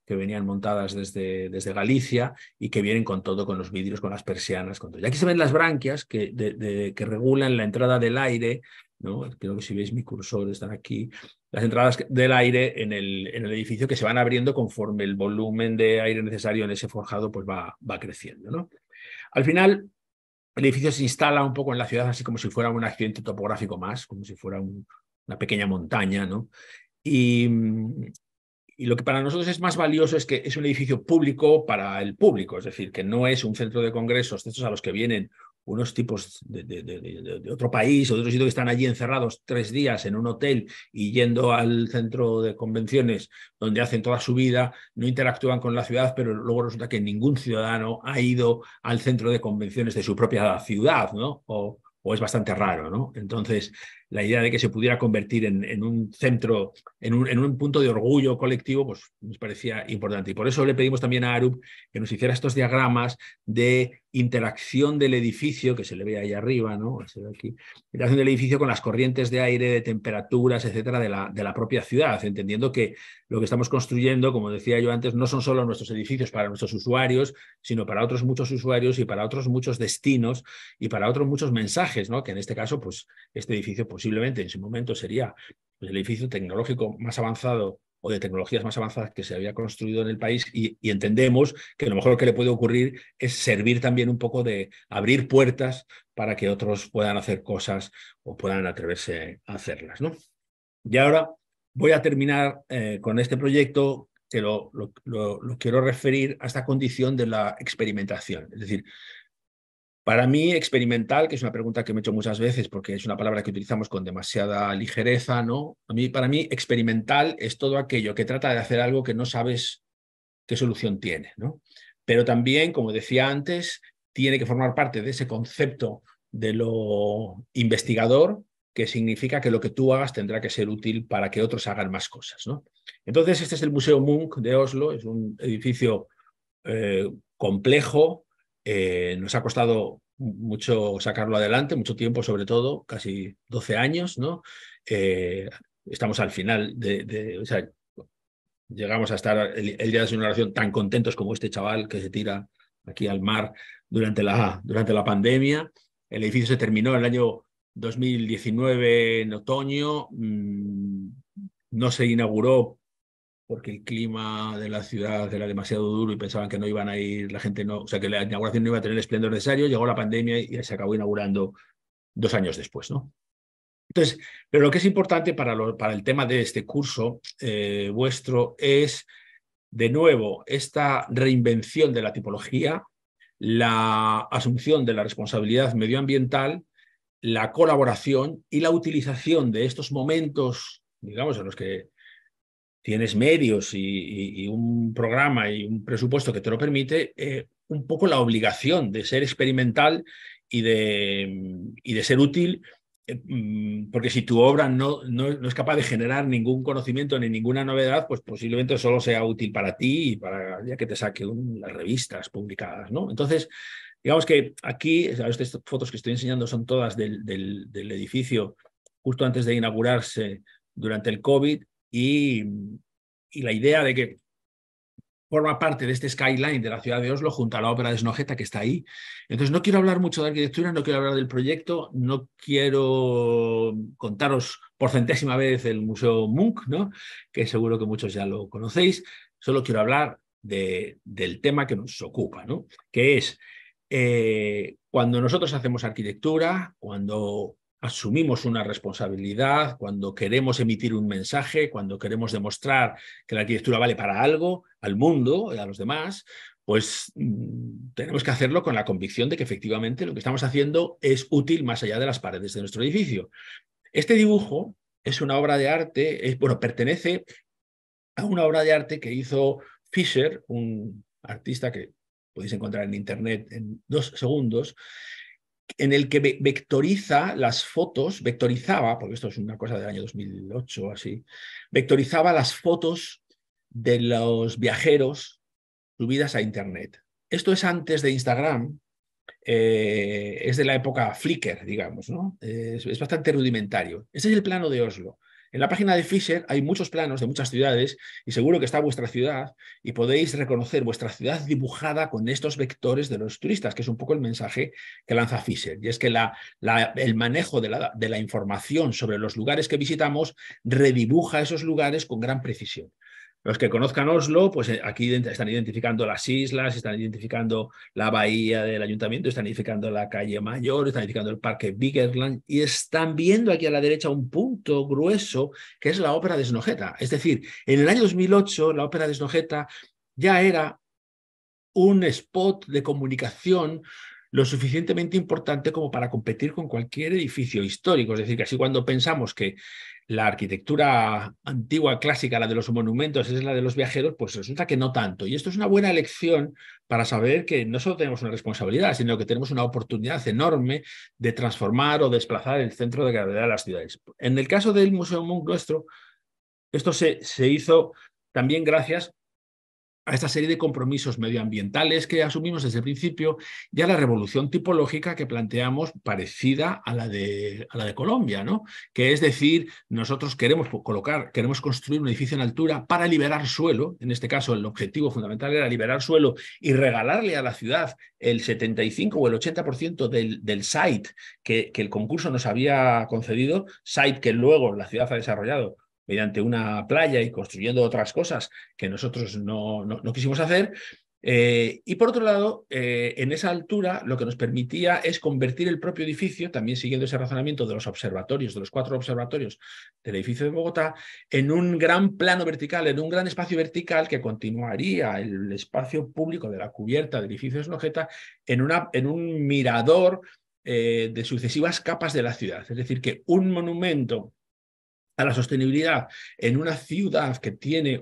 [SPEAKER 2] que venían montadas desde Galicia y que vienen con todo, con los vidrios, con las persianas, con todo. Y aquí se ven las branquias que regulan la entrada del aire, ¿no? Creo que si veis mi cursor están aquí. Las entradas del aire en el edificio, que se van abriendo conforme el volumen de aire necesario en ese forjado pues va creciendo, ¿no? Al final, el edificio se instala un poco en la ciudad así como si fuera un accidente topográfico más, como si fuera una pequeña montaña, ¿no? Y lo que para nosotros es más valioso es que es un edificio público para el público, es decir, que no es un centro de congresos, de estos a los que vienen unos tipos de otro país o de otro sitio que están allí encerrados 3 días en un hotel y yendo al centro de convenciones donde hacen toda su vida, no interactúan con la ciudad, pero luego resulta que ningún ciudadano ha ido al centro de convenciones de su propia ciudad, ¿no? O es bastante raro, ¿no? Entonces, la idea de que se pudiera convertir en un centro, en un punto de orgullo colectivo, pues nos parecía importante. Y por eso le pedimos también a Arup que nos hiciera estos diagramas de interacción del edificio, que se le ve ahí arriba, ¿no? Se ve aquí, interacción del edificio con las corrientes de aire, de temperaturas, etcétera, de la propia ciudad, entendiendo que lo que estamos construyendo, como decía yo antes, no son solo nuestros edificios para nuestros usuarios, sino para otros muchos usuarios y para otros muchos destinos y para otros muchos mensajes, ¿no? Que en este caso, pues, este edificio posiblemente en su momento sería pues, el edificio tecnológico más avanzado o de tecnologías más avanzadas que se había construido en el país y entendemos que lo mejor que le puede ocurrir es servir también un poco de abrir puertas para que otros puedan hacer cosas o puedan atreverse a hacerlas, ¿no? Y ahora voy a terminar con este proyecto que lo quiero referir a esta condición de la experimentación. Es decir, para mí, experimental, que es una pregunta que me he hecho muchas veces porque es una palabra que utilizamos con demasiada ligereza, ¿no? Para mí, experimental es todo aquello que trata de hacer algo que no sabes qué solución tiene, ¿no? Pero también, como decía antes, tiene que formar parte de ese concepto de lo investigador, que significa que lo que tú hagas tendrá que ser útil para que otros hagan más cosas, ¿no? Entonces, este es el Museo Munch de Oslo, es un edificio complejo, nos ha costado mucho sacarlo adelante, mucho tiempo sobre todo, casi 12 años, ¿no? Estamos al final o sea, llegamos a estar el día de su inauguración tan contentos como este chaval que se tira aquí al mar durante la pandemia. El edificio se terminó en el año 2019 en otoño, no se inauguró porque el clima de la ciudad era demasiado duro y pensaban que no iban a ir, la gente no, o sea, que la inauguración no iba a tener el esplendor necesario, llegó la pandemia y se acabó inaugurando 2 años después, ¿no? Entonces, pero lo que es importante para el tema de este curso vuestro es, de nuevo, esta reinvención de la tipología, la asunción de la responsabilidad medioambiental, la colaboración y la utilización de estos momentos, digamos, en los que tienes medios y un programa y un presupuesto que te lo permite, un poco la obligación de ser experimental y de ser útil, porque si tu obra no es capaz de generar ningún conocimiento ni ninguna novedad, pues posiblemente solo sea útil para ti y para ya que te saque las revistas publicadas, ¿no? Entonces, digamos que aquí, estas fotos que estoy enseñando son todas del edificio justo antes de inaugurarse durante el COVID, y la idea de que forma parte de este skyline de la ciudad de Oslo junto a la ópera de Snøhetta que está ahí. Entonces no quiero hablar mucho de arquitectura, no quiero hablar del proyecto, no quiero contaros por 100ª vez el Museo Munch, ¿no? Que seguro que muchos ya lo conocéis, solo quiero hablar del tema que nos ocupa, ¿no? Que es cuando nosotros hacemos arquitectura, cuando asumimos una responsabilidad, cuando queremos emitir un mensaje, cuando queremos demostrar que la arquitectura vale para algo, al mundo y a los demás, pues tenemos que hacerlo con la convicción de que efectivamente lo que estamos haciendo es útil más allá de las paredes de nuestro edificio. Este dibujo es una obra de arte, pertenece a una obra de arte que hizo Fischer, un artista que podéis encontrar en internet en 2 segundos, en el que vectoriza las fotos, vectorizaba, porque esto es una cosa del año 2008 o así, vectorizaba las fotos de los viajeros subidas a Internet. Esto es antes de Instagram, es de la época Flickr, digamos, ¿no? Es bastante rudimentario. Ese es el plano de Oslo. En la página de Fisher hay muchos planos de muchas ciudades y seguro que está vuestra ciudad y podéis reconocer vuestra ciudad dibujada con estos vectores de los turistas, que es un poco el mensaje que lanza Fisher. Y es que el manejo de la información sobre los lugares que visitamos redibuja esos lugares con gran precisión. Los que conozcan Oslo, pues aquí están identificando las islas, están identificando la bahía del ayuntamiento, están identificando la calle Mayor, están identificando el parque Vigeland y están viendo aquí a la derecha un punto grueso que es la ópera de Snøhetta. Es decir, en el año 2008 la ópera de Snøhetta ya era un spot de comunicación lo suficientemente importante como para competir con cualquier edificio histórico. Es decir, que así cuando pensamos que la arquitectura antigua, clásica, la de los monumentos, es la de los viajeros, pues resulta que no tanto. Y esto es una buena lección para saber que no solo tenemos una responsabilidad, sino que tenemos una oportunidad enorme de transformar o desplazar el centro de gravedad de las ciudades. En el caso del Museo Munch nuestro, esto se hizo también gracias a esta serie de compromisos medioambientales que asumimos desde el principio y a la revolución tipológica que planteamos parecida a la de Colombia, ¿no? Que es decir, nosotros queremos construir un edificio en altura para liberar suelo. En este caso, el objetivo fundamental era liberar suelo y regalarle a la ciudad el 75 o el 80% del site que el concurso nos había concedido, site que luego la ciudad ha desarrollado mediante una playa y construyendo otras cosas que nosotros no quisimos hacer. Y por otro lado, en esa altura lo que nos permitía es convertir el propio edificio, también siguiendo ese razonamiento de los observatorios, de los 4 observatorios del edificio de Bogotá, en un gran plano vertical, en un gran espacio vertical que continuaría el espacio público de la cubierta del edificio de Snøhetta en un mirador de sucesivas capas de la ciudad. Es decir, que un monumento a la sostenibilidad en una ciudad que tiene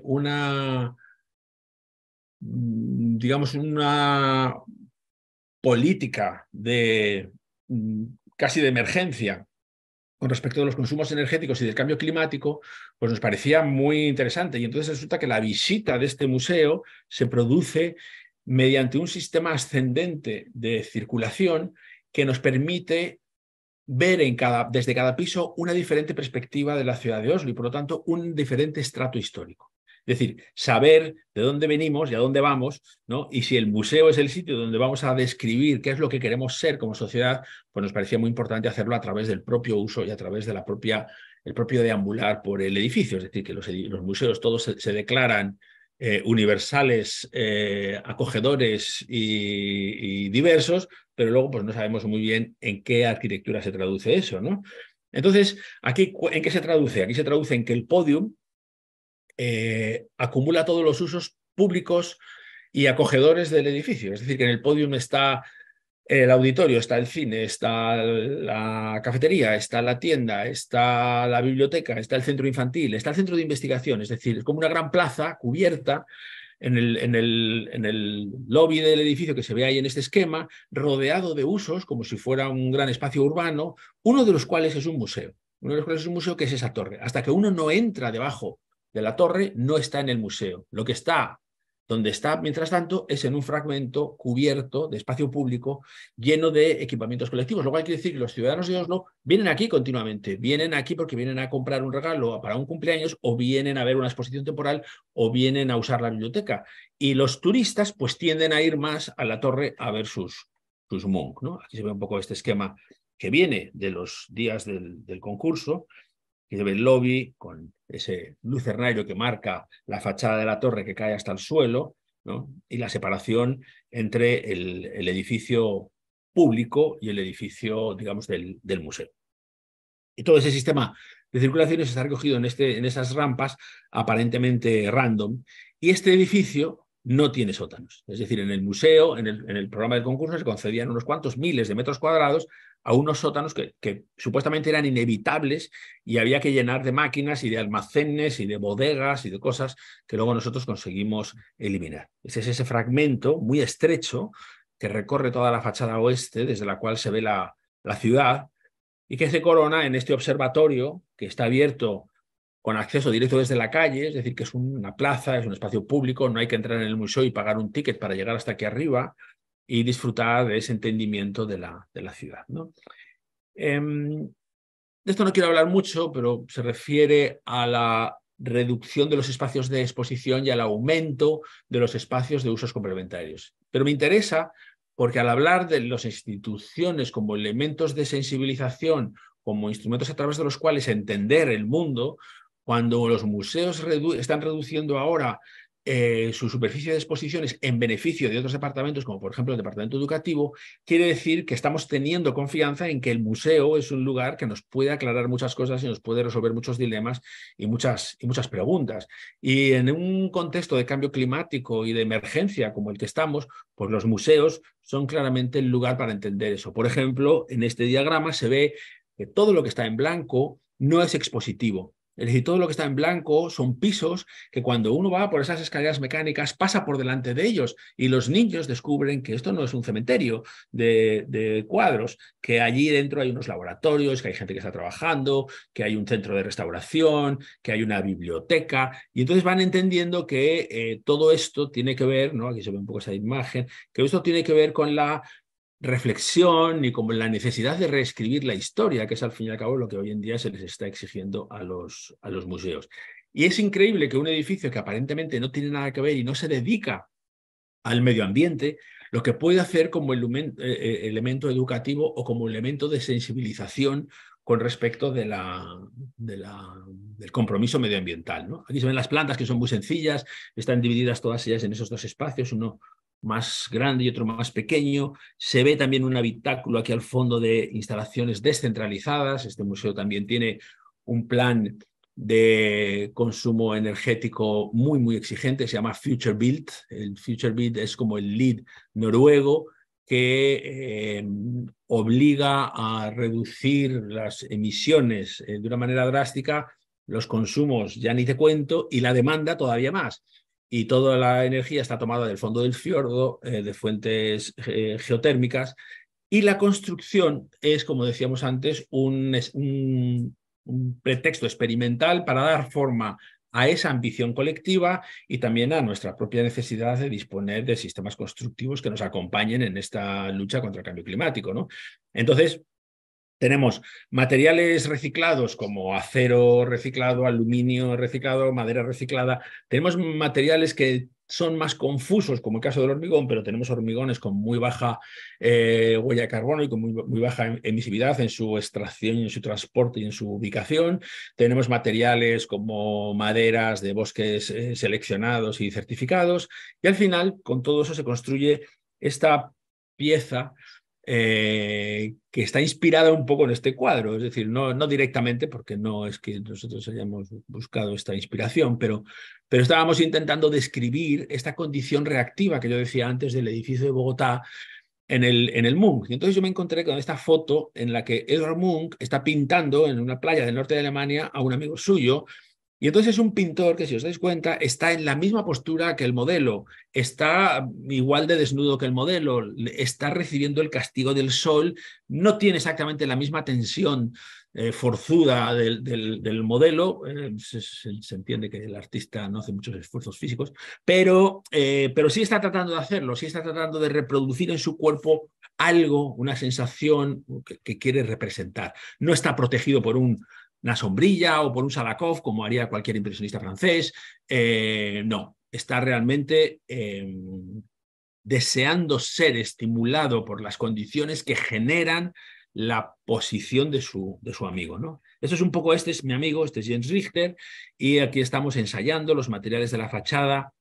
[SPEAKER 2] digamos, una política casi de emergencia con respecto a los consumos energéticos y del cambio climático, pues nos parecía muy interesante. Y entonces resulta que la visita de este museo se produce mediante un sistema ascendente de circulación que nos permite ver desde cada piso una diferente perspectiva de la ciudad de Oslo y, por lo tanto, un diferente estrato histórico. Es decir, saber de dónde venimos y a dónde vamos, ¿no? Y si el museo es el sitio donde vamos a describir qué es lo que queremos ser como sociedad, pues nos parecía muy importante hacerlo a través del propio uso y a través de el propio deambular por el edificio. Es decir, que los museos todos se declaran universales, acogedores y diversos, pero luego pues no sabemos muy bien en qué arquitectura se traduce eso, ¿no? Entonces, aquí, ¿en qué se traduce? Aquí se traduce en que el podium acumula todos los usos públicos y acogedores del edificio. Es decir, que en el podium está el auditorio, está el cine, está la cafetería, está la tienda, está la biblioteca, está el centro infantil, está el centro de investigación. Es decir, es como una gran plaza cubierta en el lobby del edificio que se ve ahí en este esquema, rodeado de usos como si fuera un gran espacio urbano, uno de los cuales es un museo. Uno de los cuales es un museo que es esa torre. Hasta que uno no entra debajo de la torre, no está en el museo. Lo que está donde está, mientras tanto, es en un fragmento cubierto de espacio público lleno de equipamientos colectivos. Lo cual quiere decir que los ciudadanos de Oslo vienen aquí continuamente. Vienen aquí porque vienen a comprar un regalo para un cumpleaños o vienen a ver una exposición temporal o vienen a usar la biblioteca. Y los turistas pues tienden a ir más a la torre a ver sus Munch, ¿no? Aquí se ve un poco este esquema que viene de los días del concurso. Y se ve el lobby con ese lucernario que marca la fachada de la torre que cae hasta el suelo, ¿no? Y la separación entre el edificio público y el edificio, digamos, del museo. Y todo ese sistema de circulaciones está recogido en esas rampas aparentemente random. Y este edificio no tiene sótanos. Es decir, en el museo, en el programa del concurso, se concedían unos cuantos miles de metros cuadrados a unos sótanos que supuestamente eran inevitables y había que llenar de máquinas y de almacenes y de bodegas y de cosas que luego nosotros conseguimos eliminar. Ese es ese fragmento muy estrecho que recorre toda la fachada oeste, desde la cual se ve la ciudad, y que se corona en este observatorio que está abierto con acceso directo desde la calle, es decir, que es una plaza, es un espacio público, no hay que entrar en el museo y pagar un ticket para llegar hasta aquí arriba y disfrutar de ese entendimiento de la ciudad, ¿no? De esto no quiero hablar mucho, pero se refiere a la reducción de los espacios de exposición y al aumento de los espacios de usos complementarios. Pero me interesa porque al hablar de las instituciones como elementos de sensibilización, como instrumentos a través de los cuales entender el mundo, cuando los museos están reduciendo ahora su superficie de exposiciones en beneficio de otros departamentos, como por ejemplo el departamento educativo, quiere decir que estamos teniendo confianza en que el museo es un lugar que nos puede aclarar muchas cosas y nos puede resolver muchos dilemas y muchas preguntas. Y en un contexto de cambio climático y de emergencia como el que estamos, pues los museos son claramente el lugar para entender eso. Por ejemplo, en este diagrama se ve que todo lo que está en blanco no es expositivo. Es decir, todo lo que está en blanco son pisos que cuando uno va por esas escaleras mecánicas pasa por delante de ellos y los niños descubren que esto no es un cementerio de cuadros, que allí dentro hay unos laboratorios, que hay gente que está trabajando, que hay un centro de restauración, que hay una biblioteca, y entonces van entendiendo que todo esto tiene que ver, ¿no? Aquí se ve un poco esa imagen, que esto tiene que ver con la reflexión y como la necesidad de reescribir la historia, que es al fin y al cabo lo que hoy en día se les está exigiendo a los museos. Y es increíble que un edificio que aparentemente no tiene nada que ver y no se dedica al medio ambiente, lo que puede hacer como elemento educativo o como elemento de sensibilización con respecto del compromiso medioambiental, ¿no? Aquí se ven las plantas que son muy sencillas, están divididas todas ellas en esos dos espacios, uno más grande y otro más pequeño. Se ve también un habitáculo aquí al fondo de instalaciones descentralizadas. Este museo también tiene un plan de consumo energético muy exigente, se llama Future Build. El Future Build es como el LEED noruego que obliga a reducir las emisiones de una manera drástica, los consumos ya ni te cuento, y la demanda todavía más. Y toda la energía está tomada del fondo del fiordo, de fuentes geotérmicas, y la construcción es, como decíamos antes, un pretexto experimental para dar forma a esa ambición colectiva y también a nuestra propia necesidad de disponer de sistemas constructivos que nos acompañen en esta lucha contra el cambio climático, ¿no? Entonces, tenemos materiales reciclados como acero reciclado, aluminio reciclado, madera reciclada. Tenemos materiales que son más confusos, como el caso del hormigón, pero tenemos hormigones con muy baja huella de carbono y con muy baja emisividad en su extracción, en su transporte y en su ubicación. Tenemos materiales como maderas de bosques seleccionados y certificados. Y al final, con todo eso se construye esta pieza que está inspirada un poco en este cuadro, es decir, no directamente, porque no es que nosotros hayamos buscado esta inspiración, pero estábamos intentando describir esta condición reactiva que yo decía antes del edificio de Bogotá en el Munch. Y entonces yo me encontré con esta foto en la que Edvard Munch está pintando en una playa del norte de Alemania a un amigo suyo. Y entonces es un pintor que, si os dais cuenta, está en la misma postura que el modelo, está igual de desnudo que el modelo, está recibiendo el castigo del sol, no tiene exactamente la misma tensión forzuda del modelo, se entiende que el artista no hace muchos esfuerzos físicos, pero sí está tratando de hacerlo, sí está tratando de reproducir en su cuerpo algo, una sensación que quiere representar. No está protegido por una sombrilla o por un Salakov, como haría cualquier impresionista francés. No, está realmente deseando ser estimulado por las condiciones que generan la posición de su amigo, ¿no? Eso es un poco, este es mi amigo, este es Jens Richter, y aquí estamos ensayando los materiales de la fachada,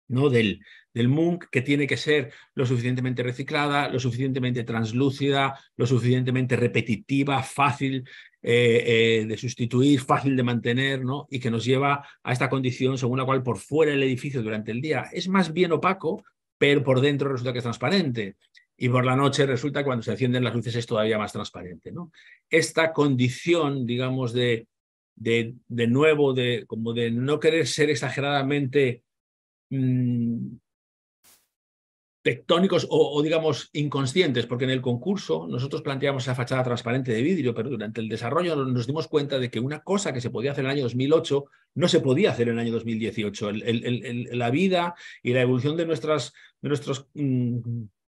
[SPEAKER 2] ¿no? del Munch, que tiene que ser lo suficientemente reciclada, lo suficientemente translúcida, lo suficientemente repetitiva, fácil de sustituir, fácil de mantener, ¿no? Y que nos lleva a esta condición según la cual por fuera el edificio durante el día es más bien opaco, pero por dentro resulta que es transparente. Y por la noche resulta que cuando se encienden las luces es todavía más transparente, ¿no? Esta condición, digamos, de nuevo, como de no querer ser exageradamente tectónicos o, digamos, inconscientes, porque en el concurso nosotros planteamos esa fachada transparente de vidrio, pero durante el desarrollo nos dimos cuenta de que una cosa que se podía hacer en el año 2008 no se podía hacer en el año 2018. La vida y la evolución de nuestros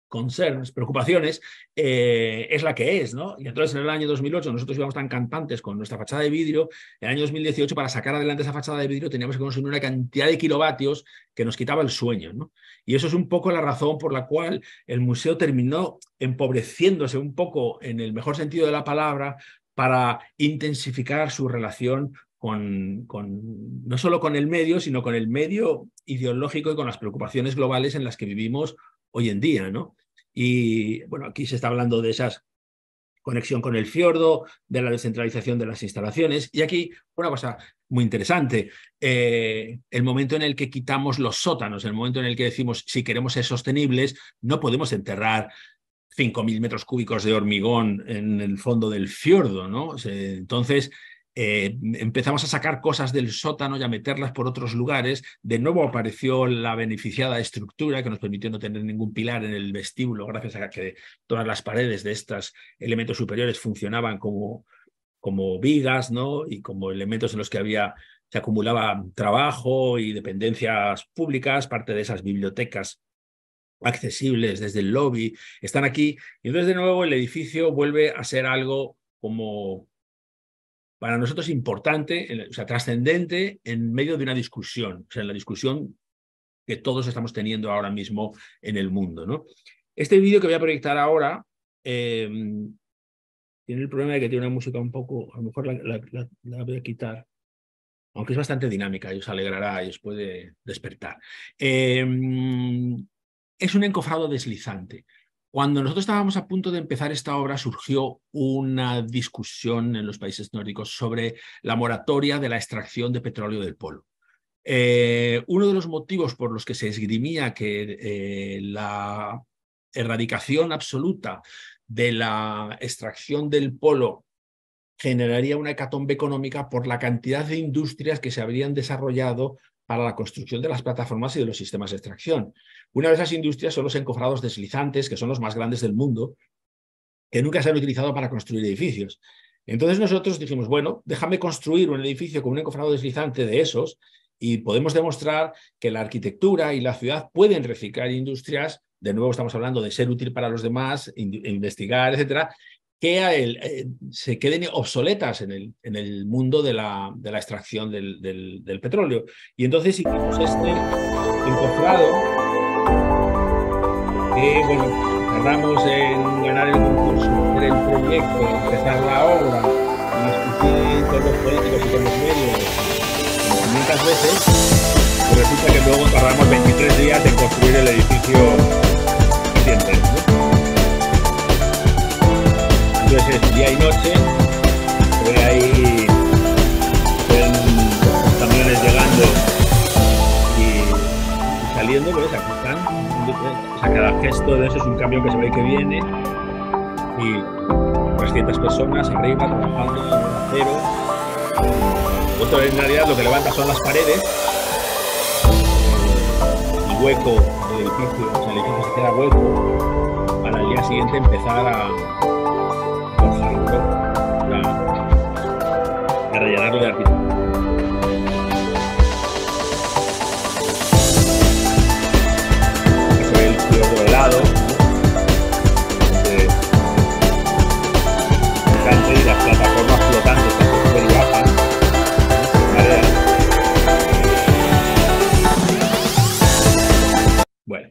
[SPEAKER 2] concerns, preocupaciones, es la que es, ¿no? Y entonces en el año 2008 nosotros íbamos tan campantes con nuestra fachada de vidrio. En el año 2018, para sacar adelante esa fachada de vidrio, teníamos que consumir una cantidad de kilovatios que nos quitaba el sueño, ¿no? Y eso es un poco la razón por la cual el museo terminó empobreciéndose un poco, en el mejor sentido de la palabra, para intensificar su relación no solo con el medio, sino con el medio ideológico y con las preocupaciones globales en las que vivimos hoy en día, ¿no? Y bueno, aquí se está hablando de esa conexión con el fiordo, de la descentralización de las instalaciones. Y aquí una cosa muy interesante, el momento en el que quitamos los sótanos, el momento en el que decimos, si queremos ser sostenibles, no podemos enterrar 5.000 metros cúbicos de hormigón en el fondo del fiordo, ¿no? Entonces, empezamos a sacar cosas del sótano y a meterlas por otros lugares. De nuevo apareció la beneficiada estructura que nos permitió no tener ningún pilar en el vestíbulo, gracias a que todas las paredes de estos elementos superiores funcionaban como vigas, ¿no? Y como elementos en los que se acumulaba trabajo y dependencias públicas. Parte de esas bibliotecas accesibles desde el lobby están aquí. Y entonces, de nuevo, el edificio vuelve a ser algo como, para nosotros, importante, o sea, trascendente en medio de una discusión, o sea, en la discusión que todos estamos teniendo ahora mismo en el mundo, ¿no? Este vídeo que voy a proyectar ahora tiene el problema de que tiene una música un poco, a lo mejor la voy a quitar, aunque es bastante dinámica y os alegrará y os puede despertar. Es un encofrado deslizante. Cuando nosotros estábamos a punto de empezar esta obra, surgió una discusión en los países nórdicos sobre la moratoria de la extracción de petróleo del polo. Uno de los motivos por los que se esgrimía que la erradicación absoluta de la extracción del polo generaría una hecatombe económica por la cantidad de industrias que se habrían desarrollado para la construcción de las plataformas y de los sistemas de extracción. Una de esas industrias son los encofrados deslizantes, que son los más grandes del mundo, que nunca se han utilizado para construir edificios. Entonces nosotros dijimos, bueno, déjame construir un edificio con un encofrado deslizante de esos y podemos demostrar que la arquitectura y la ciudad pueden reciclar industrias. De nuevo estamos hablando de ser útil para los demás, investigar, etcétera, que se queden obsoletas en el mundo de la extracción del petróleo. Y entonces hicimos este encofrado que, bueno, tardamos en ganar el concurso, hacer el proyecto, empezar la obra y discutir con los políticos y con los medios 500 veces, pero resulta que luego tardamos 23 días en construir el edificio siguiente, ¿no? Entonces es día y noche, voy ahí con camiones llegando y saliendo, pues aquí están. O sea, cada gesto de eso es un camión que se ve que viene y 300 personas arriba trabajando en el acero. Otro, en realidad, lo que levanta son las paredes, el hueco del edificio, o sea, el edificio se queda hueco para el día siguiente empezar a rellenarlo de arquitectura. Se ve el fiordo helado, y las plataformas flotantes que se suben y bajan, bueno,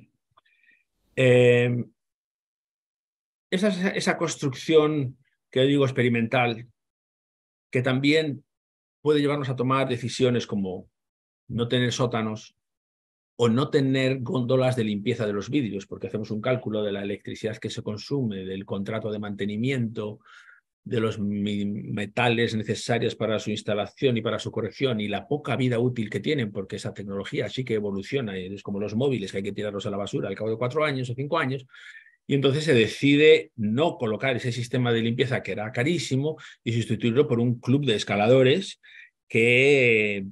[SPEAKER 2] esa construcción que digo experimental, que también puede llevarnos a tomar decisiones como no tener sótanos o no tener góndolas de limpieza de los vidrios, porque hacemos un cálculo de la electricidad que se consume, del contrato de mantenimiento, de los metales necesarios para su instalación y para su corrección y la poca vida útil que tienen, porque esa tecnología sí que evoluciona, y es como los móviles, que hay que tirarlos a la basura al cabo de 4 años o 5 años. Y entonces se decide no colocar ese sistema de limpieza, que era carísimo, y sustituirlo por un club de escaladores que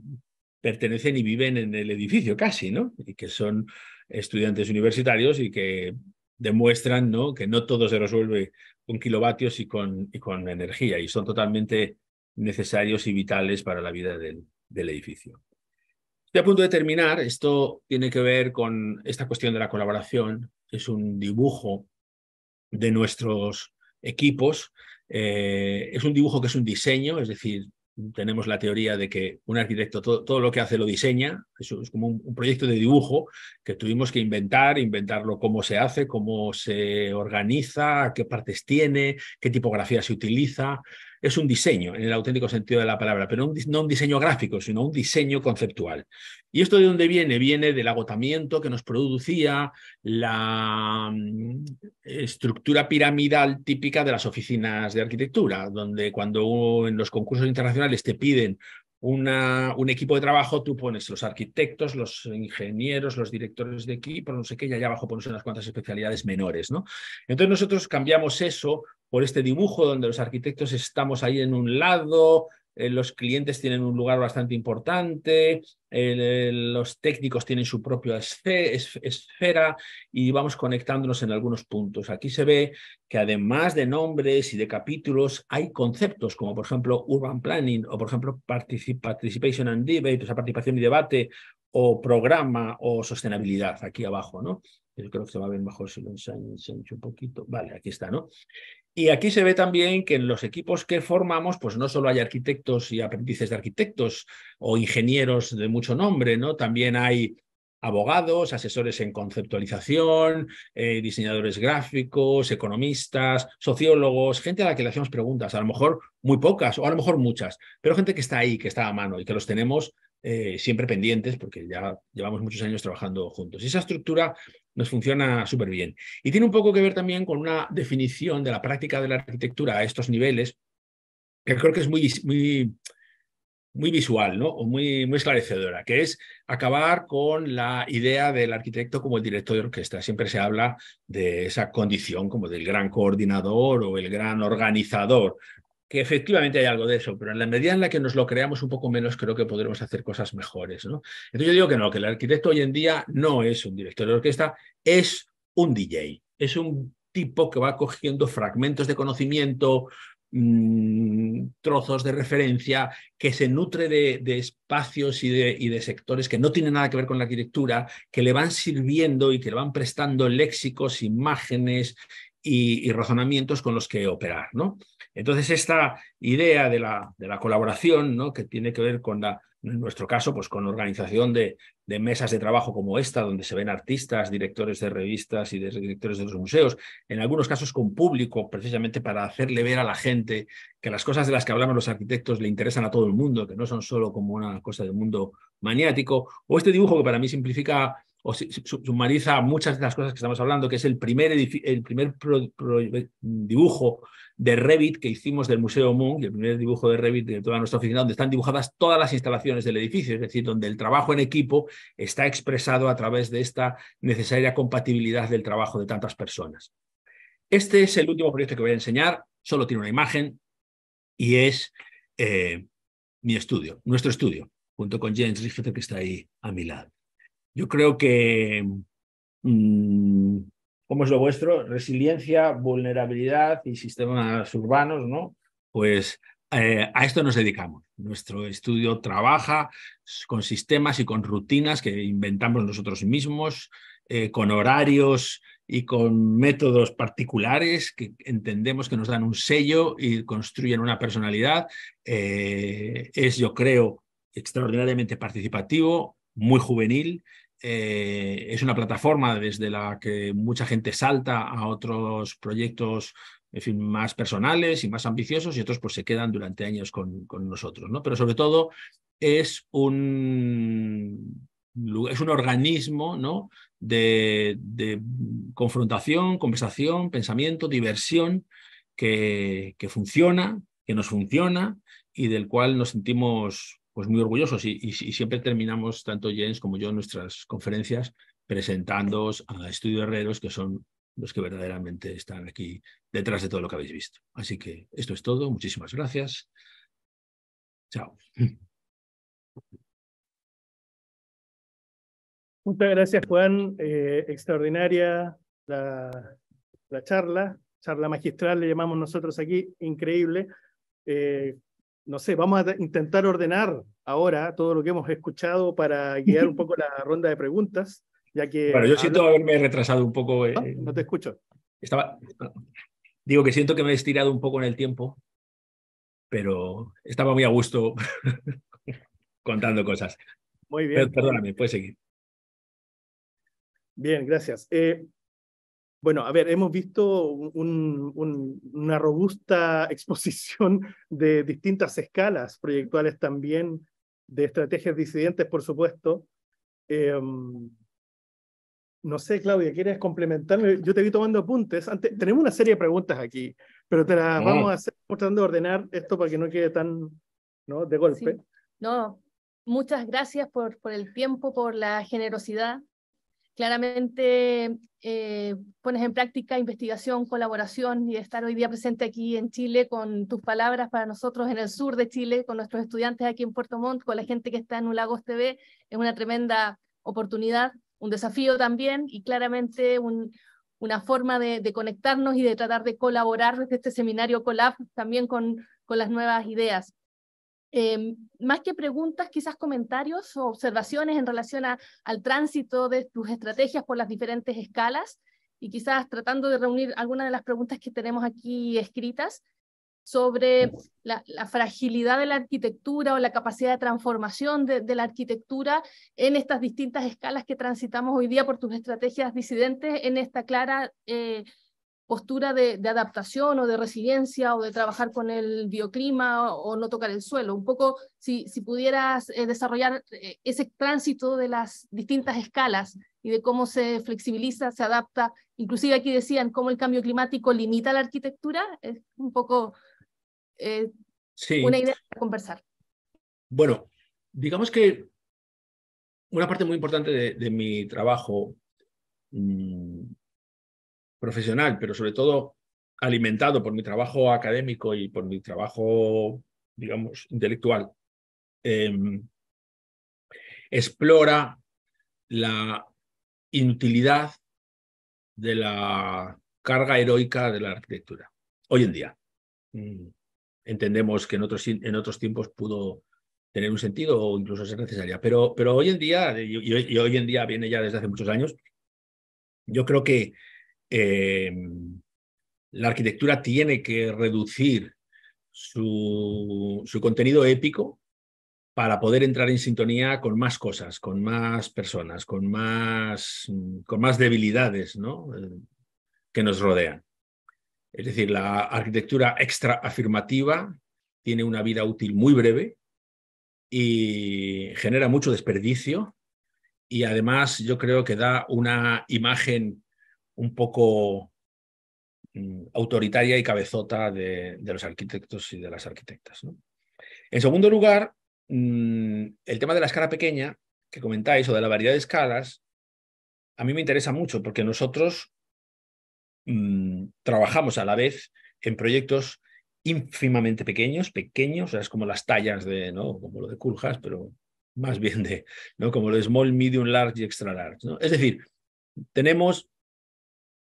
[SPEAKER 2] pertenecen y viven en el edificio casi, ¿no? Y que son estudiantes universitarios y que demuestran, ¿no?, que no todo se resuelve con kilovatios y con energía, y son totalmente necesarios y vitales para la vida del edificio. Estoy a punto de terminar. Esto tiene que ver con esta cuestión de la colaboración. Es un dibujo de nuestros equipos. Es un dibujo que es un diseño, es decir, tenemos la teoría de que un arquitecto todo lo que hace lo diseña. Eso es como un proyecto de dibujo que tuvimos que inventarlo cómo se hace, cómo se organiza, qué partes tiene, qué tipografía se utiliza. Es un diseño en el auténtico sentido de la palabra, pero no un diseño gráfico, sino un diseño conceptual. ¿Y esto de dónde viene? Viene del agotamiento que nos producía la estructura piramidal típica de las oficinas de arquitectura, donde cuando en los concursos internacionales te piden un equipo de trabajo, tú pones los arquitectos, los ingenieros, los directores de equipo, no sé qué, y allá abajo pones unas cuantas especialidades menores, ¿no? Entonces nosotros cambiamos eso por este dibujo donde los arquitectos estamos ahí en un lado, los clientes tienen un lugar bastante importante, los técnicos tienen su propia esfera y vamos conectándonos en algunos puntos. Aquí se ve que además de nombres y de capítulos hay conceptos como por ejemplo Urban Planning o por ejemplo Participation and Debate, o sea, participación y debate, o programa o sostenibilidad aquí abajo, ¿no? Yo creo que se va a ver mejor si lo enseño un poquito. Vale, aquí está, ¿no? Y aquí se ve también que en los equipos que formamos, pues no solo hay arquitectos y aprendices de arquitectos o ingenieros de mucho nombre, ¿no? También hay abogados, asesores en conceptualización, diseñadores gráficos, economistas, sociólogos, gente a la que le hacemos preguntas, a lo mejor muy pocas o a lo mejor muchas, pero gente que está ahí, que está a mano y que los tenemos siempre pendientes porque ya llevamos muchos años trabajando juntos. Y esa estructura nos funciona súper bien. Y tiene un poco que ver también con una definición de la práctica de la arquitectura a estos niveles, que creo que es muy visual, ¿no? O muy esclarecedora, que es acabar con la idea del arquitecto como el director de orquesta. Siempre se habla de esa condición como del gran coordinador o el gran organizador, que efectivamente hay algo de eso, pero en la medida en la que nos lo creamos un poco menos, creo que podremos hacer cosas mejores, ¿no? Entonces yo digo que no, que el arquitecto hoy en día no es un director de orquesta, es un DJ, es un tipo que va cogiendo fragmentos de conocimiento, trozos de referencia, que se nutre de espacios y de sectores que no tienen nada que ver con la arquitectura, que le van sirviendo y que le van prestando léxicos, imágenes y razonamientos con los que operar, ¿no? Entonces, esta idea de la colaboración, ¿no?, que tiene que ver con en nuestro caso, pues con organización de mesas de trabajo como esta, donde se ven artistas, directores de revistas y directores de los museos, en algunos casos con público, precisamente para hacerle ver a la gente que las cosas de las que hablamos los arquitectos le interesan a todo el mundo, que no son solo como una cosa del mundo maniático, o este dibujo que para mí simplifica o sumariza muchas de las cosas que estamos hablando, que es el primer dibujo de Revit que hicimos del Museo Munch, el primer dibujo de Revit de toda nuestra oficina, donde están dibujadas todas las instalaciones del edificio, es decir, donde el trabajo en equipo está expresado a través de esta necesaria compatibilidad del trabajo de tantas personas. Este es el último proyecto que voy a enseñar, solo tiene una imagen y es mi estudio, nuestro estudio, junto con James Richter, que está ahí a mi lado. Yo creo que ¿cómo es lo vuestro? Resiliencia, vulnerabilidad y sistemas urbanos, ¿no? Pues a esto nos dedicamos. Nuestro estudio trabaja con sistemas y con rutinas que inventamos nosotros mismos, con horarios y con métodos particulares que entendemos que nos dan un sello y construyen una personalidad. Es, yo creo, extraordinariamente participativo, muy juvenil. Es una plataforma desde la que mucha gente salta a otros proyectos, en fin, más personales y más ambiciosos, y otros pues se quedan durante años con nosotros, ¿no? Pero sobre todo es un organismo, ¿no?, de confrontación, conversación, pensamiento, diversión, que funciona, que nos funciona y del cual nos sentimos pues muy orgullosos y siempre terminamos, tanto Jens como yo, nuestras conferencias presentándoos a Estudio Herreros, que son los que verdaderamente están aquí detrás de todo lo que habéis visto. Así que esto es todo. Muchísimas gracias. Chao.
[SPEAKER 1] Muchas gracias, Juan. Extraordinaria la charla magistral le llamamos nosotros aquí, increíble. No sé, vamos a intentar ordenar ahora todo lo que hemos escuchado para guiar un poco la ronda de preguntas, ya
[SPEAKER 2] Bueno,
[SPEAKER 1] que
[SPEAKER 2] yo siento haberme retrasado un poco.
[SPEAKER 1] ¿No? No te escucho.
[SPEAKER 2] Digo que siento que me he estirado un poco en el tiempo, pero estaba muy a gusto contando cosas.
[SPEAKER 1] Muy bien.
[SPEAKER 2] Perdóname, puedes seguir.
[SPEAKER 1] Bien, gracias. Bueno, a ver, hemos visto una robusta exposición de distintas escalas proyectuales también, de estrategias disidentes, por supuesto. No sé, Claudia, ¿quieres complementarme? Yo te vi tomando apuntes. Antes, tenemos una serie de preguntas aquí, pero te las vamos a hacer tratando de ordenar esto para que no quede tan, ¿no?, de golpe.
[SPEAKER 3] Sí. No, muchas gracias por el tiempo, por la generosidad. Claramente pones en práctica investigación, colaboración, y estar hoy día presente aquí en Chile con tus palabras para nosotros en el sur de Chile, con nuestros estudiantes aquí en Puerto Montt, con la gente que está en Ulagos TV, es una tremenda oportunidad, un desafío también, y claramente una forma de conectarnos y de tratar de colaborar desde este seminario Colab también con las nuevas ideas. Más que preguntas, quizás comentarios o observaciones en relación al tránsito de tus estrategias por las diferentes escalas, y quizás tratando de reunir algunas de las preguntas que tenemos aquí escritas sobre la fragilidad de la arquitectura o la capacidad de transformación de la arquitectura en estas distintas escalas que transitamos hoy día por tus estrategias disidentes, en esta clara postura de adaptación o de resiliencia o de trabajar con el bioclima o no tocar el suelo. Un poco, si pudieras desarrollar ese tránsito de las distintas escalas y de cómo se flexibiliza, se adapta, inclusive aquí decían cómo el cambio climático limita la arquitectura, es un poco
[SPEAKER 2] sí.
[SPEAKER 3] Una idea para conversar.
[SPEAKER 2] Bueno, digamos que una parte muy importante de mi trabajo profesional, pero sobre todo alimentado por mi trabajo académico y por mi trabajo, digamos, intelectual, explora la inutilidad de la carga heroica de la arquitectura. Hoy en día. Entendemos que en otros tiempos pudo tener un sentido o incluso ser necesaria, pero hoy en día, y hoy en día viene ya desde hace muchos años, yo creo que la arquitectura tiene que reducir su contenido épico para poder entrar en sintonía con más cosas, con más personas, con más debilidades, ¿no?, que nos rodean. Es decir, la arquitectura extra afirmativa tiene una vida útil muy breve y genera mucho desperdicio, y además yo creo que da una imagen un poco autoritaria y cabezota de los arquitectos y de las arquitectas, ¿no? En segundo lugar, el tema de la escala pequeña que comentáis, o de la variedad de escalas, a mí me interesa mucho porque nosotros trabajamos a la vez en proyectos ínfimamente pequeños, o sea, es como las tallas de, ¿no?, como lo de Koolhaas, pero más bien de, ¿no?, como lo de small, medium, large y extra large, ¿no? Es decir, tenemos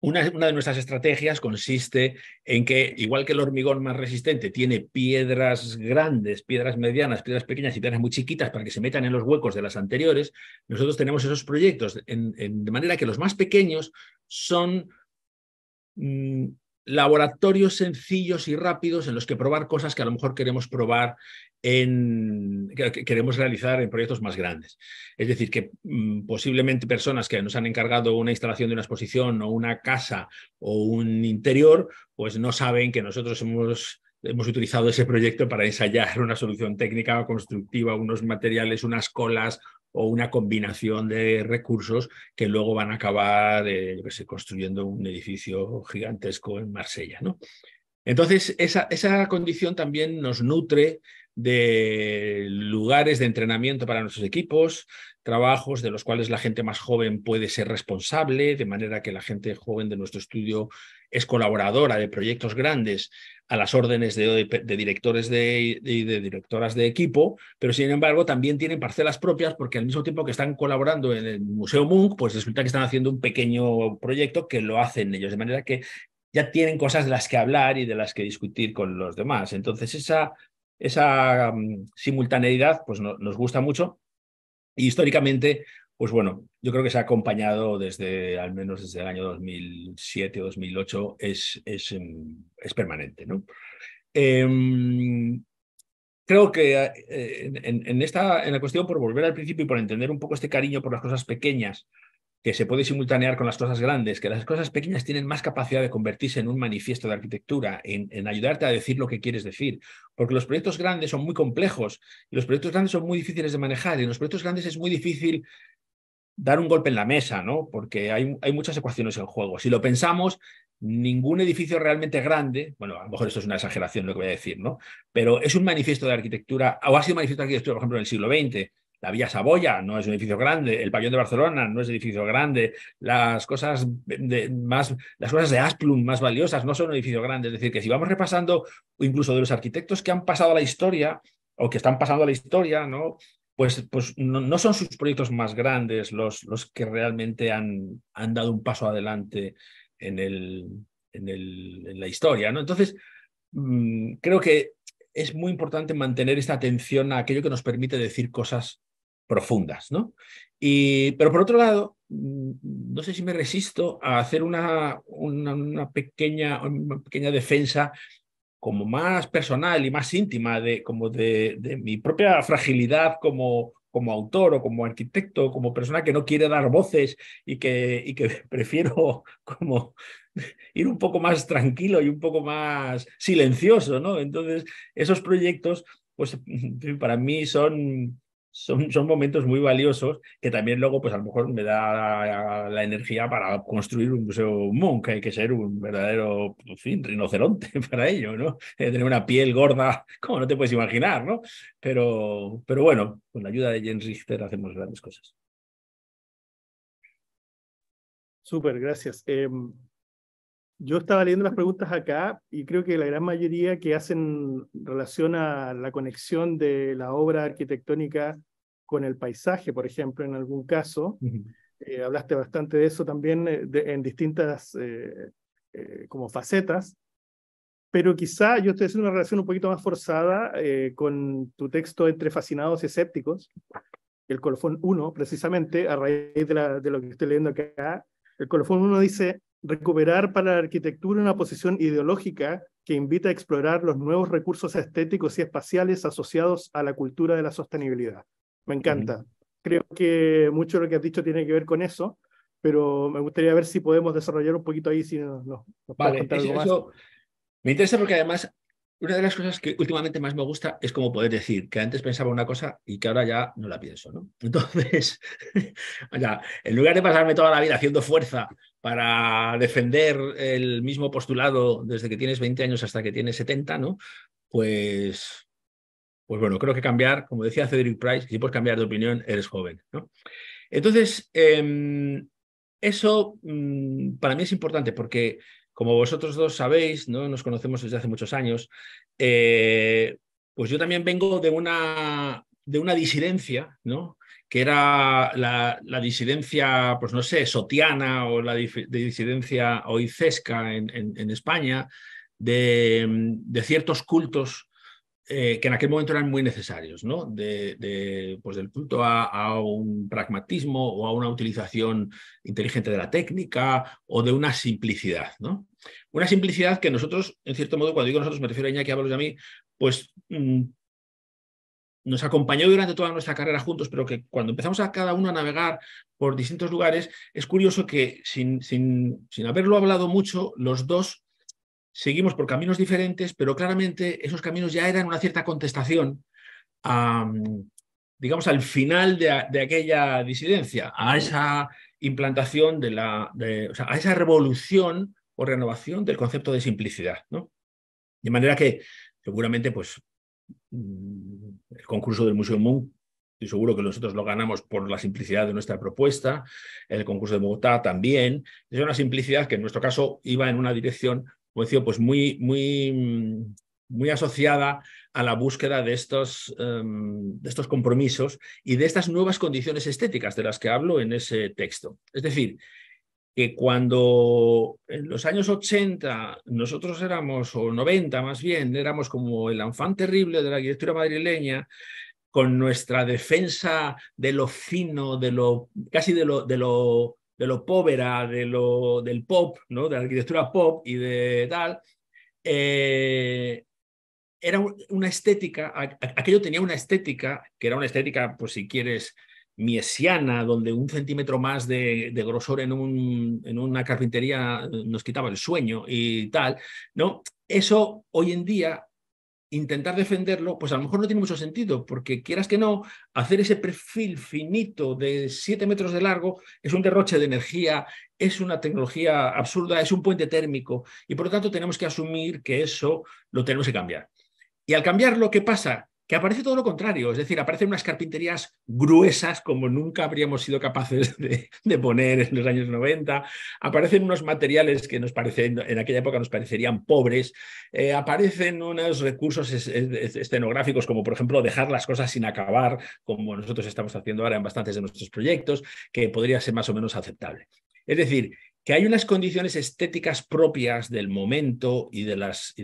[SPEAKER 2] una de nuestras estrategias consiste en que, igual que el hormigón más resistente tiene piedras grandes, piedras medianas, piedras pequeñas y piedras muy chiquitas para que se metan en los huecos de las anteriores, nosotros tenemos esos proyectos de manera que los más pequeños son laboratorios sencillos y rápidos en los que probar cosas que a lo mejor queremos que queremos realizar en proyectos más grandes. Es decir, que posiblemente personas que nos han encargado una instalación de una exposición o una casa o un interior, pues no saben que nosotros hemos utilizado ese proyecto para ensayar una solución técnica o constructiva, unos materiales, unas colas o una combinación de recursos que luego van a acabar yo qué sé, construyendo un edificio gigantesco en Marsella, ¿no? Entonces, esa condición también nos nutre de lugares de entrenamiento para nuestros equipos, trabajos de los cuales la gente más joven puede ser responsable, de manera que la gente joven de nuestro estudio es colaboradora de proyectos grandes a las órdenes de directores de directoras de equipo, pero sin embargo también tienen parcelas propias porque al mismo tiempo que están colaborando en el Museo Munch, pues resulta que están haciendo un pequeño proyecto que lo hacen ellos, de manera que ya tienen cosas de las que hablar y de las que discutir con los demás. Entonces esa simultaneidad pues nos gusta mucho y históricamente pues bueno, yo creo que se ha acompañado al menos desde el año 2007 o 2008, es permanente, ¿no? Creo que en la cuestión, por volver al principio y por entender un poco este cariño por las cosas pequeñas, que se puede simultanear con las cosas grandes, que las cosas pequeñas tienen más capacidad de convertirse en un manifiesto de arquitectura, en ayudarte a decir lo que quieres decir, porque los proyectos grandes son muy complejos y los proyectos grandes son muy difíciles de manejar y en los proyectos grandes es muy difícil dar un golpe en la mesa, ¿no? Porque hay muchas ecuaciones en juego. Si lo pensamos, ningún edificio realmente grande, bueno, a lo mejor esto es una exageración lo que voy a decir, ¿no? Pero es un manifiesto de arquitectura, o ha sido un manifiesto de arquitectura, por ejemplo, en el siglo XX. La Villa Saboya no es un edificio grande, el Pabellón de Barcelona no es un edificio grande, las cosas de Asplund más valiosas no son un edificio grande. Es decir, que si vamos repasando, incluso de los arquitectos que han pasado a la historia o que están pasando a la historia, ¿no? Pues no son sus proyectos más grandes los que realmente han dado un paso adelante en la historia, ¿no? Entonces, creo que es muy importante mantener esta atención a aquello que nos permite decir cosas profundas, ¿no? Pero por otro lado, no sé si me resisto a hacer una pequeña defensa como más personal y más íntima de mi propia fragilidad como autor o como arquitecto, como persona que no quiere dar voces y que prefiero como ir un poco más tranquilo y un poco más silencioso, ¿no? Entonces, esos proyectos, pues para mí son momentos muy valiosos que también luego, pues a lo mejor me da la energía para construir un museo Munch, que hay que ser un verdadero, en fin, rinoceronte para ello, ¿no? Tener una piel gorda, como no te puedes imaginar, ¿no? Pero bueno, con la ayuda de Jens Richter hacemos grandes cosas.
[SPEAKER 1] Súper, gracias. Yo estaba leyendo las preguntas acá y creo que la gran mayoría que hacen relación a la conexión de la obra arquitectónica con el paisaje, por ejemplo, en algún caso. Hablaste bastante de eso también en distintas como facetas, pero quizá yo estoy haciendo una relación un poquito más forzada con tu texto Entre fascinados y escépticos, el colofón 1, precisamente, a raíz de lo que estoy leyendo acá. El colofón 1 dice: recuperar para la arquitectura una posición ideológica que invita a explorar los nuevos recursos estéticos y espaciales asociados a la cultura de la sostenibilidad. Me encanta. Creo que mucho de lo que has dicho tiene que ver con eso, pero me gustaría ver si podemos desarrollar un poquito ahí, si nos puedes contar algo más.
[SPEAKER 2] Eso me interesa porque además una de las cosas que últimamente más me gusta es como poder decir que antes pensaba una cosa y que ahora ya no la pienso, ¿no? Entonces, en lugar de pasarme toda la vida haciendo fuerza para defender el mismo postulado desde que tienes 20 años hasta que tienes 70, ¿no? Pues bueno, creo que cambiar, como decía Cedric Price, si puedes cambiar de opinión, eres joven, ¿no? Entonces, eso para mí es importante porque, como vosotros dos sabéis, ¿no? Nos conocemos desde hace muchos años, pues yo también vengo de una disidencia, ¿no? Que era la disidencia, pues no sé, sotiana o la disidencia oicesca en España, de ciertos cultos que en aquel momento eran muy necesarios, ¿no? Pues del culto a un pragmatismo o a una utilización inteligente de la técnica o de una simplicidad, ¿no? Una simplicidad que nosotros, en cierto modo, cuando digo nosotros me refiero a Iñaki Ábalos y a mí, pues nos acompañó durante toda nuestra carrera juntos, pero que cuando empezamos a cada uno a navegar por distintos lugares, es curioso que sin haberlo hablado mucho, los dos seguimos por caminos diferentes, pero claramente esos caminos ya eran una cierta contestación digamos, al final de aquella disidencia, a esa implantación o sea, a esa revolución o renovación del concepto de simplicidad, ¿no? De manera que seguramente pues, el concurso del Museo Munch estoy seguro que nosotros lo ganamos por la simplicidad de nuestra propuesta, el concurso de Bogotá también. Es una simplicidad que en nuestro caso iba en una dirección, como decía, pues muy asociada a la búsqueda de estos compromisos y de estas nuevas condiciones estéticas de las que hablo en ese texto. Es decir, que cuando en los años 80 nosotros éramos, o 90 más bien, éramos como el enfant terrible de la arquitectura madrileña, con nuestra defensa de lo fino, casi de lo povera, del pop, ¿no? De la arquitectura pop y de tal, era una estética, aquello tenía una estética, que era una estética, pues si quieres, miesiana, donde un centímetro más de grosor en una carpintería nos quitaba el sueño y tal, ¿no? Eso hoy en día, intentar defenderlo, pues a lo mejor no tiene mucho sentido, porque quieras que no, hacer ese perfil finito de 7 metros de largo es un derroche de energía, es una tecnología absurda, es un puente térmico, y por lo tanto tenemos que asumir que eso lo tenemos que cambiar. Y al cambiarlo, ¿qué pasa? Que aparece todo lo contrario, es decir, aparecen unas carpinterías gruesas como nunca habríamos sido capaces de poner en los años 90, aparecen unos materiales que en aquella época nos parecerían pobres, aparecen unos recursos escenográficos como por ejemplo dejar las cosas sin acabar, como nosotros estamos haciendo ahora en bastantes de nuestros proyectos, que podría ser más o menos aceptable. Es decir, que hay unas condiciones estéticas propias del momento y de las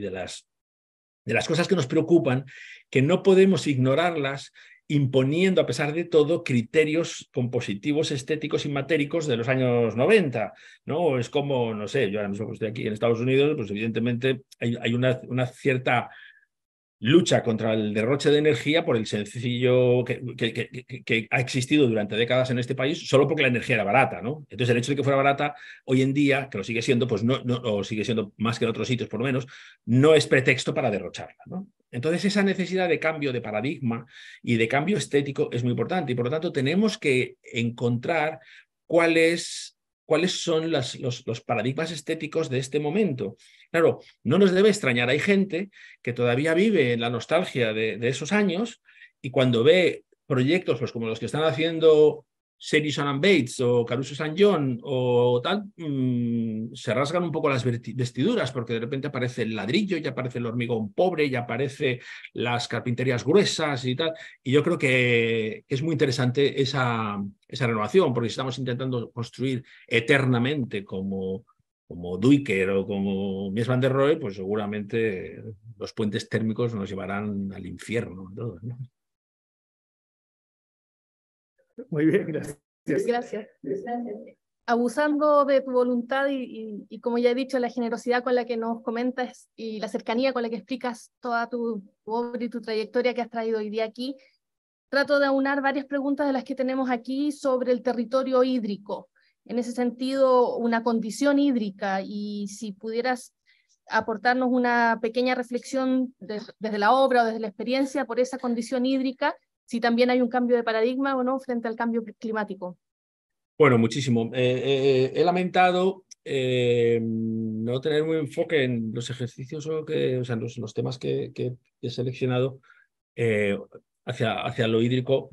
[SPEAKER 2] cosas que nos preocupan, que no podemos ignorarlas imponiendo, a pesar de todo, criterios compositivos, estéticos y matéricos de los años 90, ¿no? Es como, no sé, yo ahora mismo estoy aquí en Estados Unidos, pues evidentemente hay una cierta lucha contra el derroche de energía por el sencillo que ha existido durante décadas en este país solo porque la energía era barata, ¿no? Entonces el hecho de que fuera barata hoy en día, que lo sigue siendo, pues o sigue siendo más que en otros sitios por lo menos, no es pretexto para derrocharla, ¿no? Entonces esa necesidad de cambio de paradigma y de cambio estético es muy importante y por lo tanto tenemos que encontrar cuáles son los paradigmas estéticos de este momento. Claro, no nos debe extrañar, hay gente que todavía vive en la nostalgia de esos años y cuando ve proyectos pues, como los que están haciendo Sheridan Bates o Caruso San John o tal, se rasgan un poco las vestiduras porque de repente aparece el ladrillo, ya aparece el hormigón pobre, ya aparece las carpinterías gruesas y tal. Y yo creo que es muy interesante esa renovación porque si estamos intentando construir eternamente como Duiker o como Mies van der Rohe, pues seguramente los puentes térmicos nos llevarán al infierno. Todos, ¿no?
[SPEAKER 1] Muy bien, gracias.
[SPEAKER 3] Gracias. Abusando de tu voluntad y como ya he dicho, la generosidad con la que nos comentas y la cercanía con la que explicas toda tu obra y tu trayectoria que has traído hoy día aquí, trato de aunar varias preguntas de las que tenemos aquí sobre el territorio hídrico. En ese sentido, una condición hídrica y si pudieras aportarnos una pequeña reflexión desde la obra o desde la experiencia por esa condición hídrica, si también hay un cambio de paradigma o no frente al cambio climático.
[SPEAKER 2] Bueno, muchísimo. He lamentado no tener muy enfoque en los ejercicios o sea, en los temas que he seleccionado hacia lo hídrico.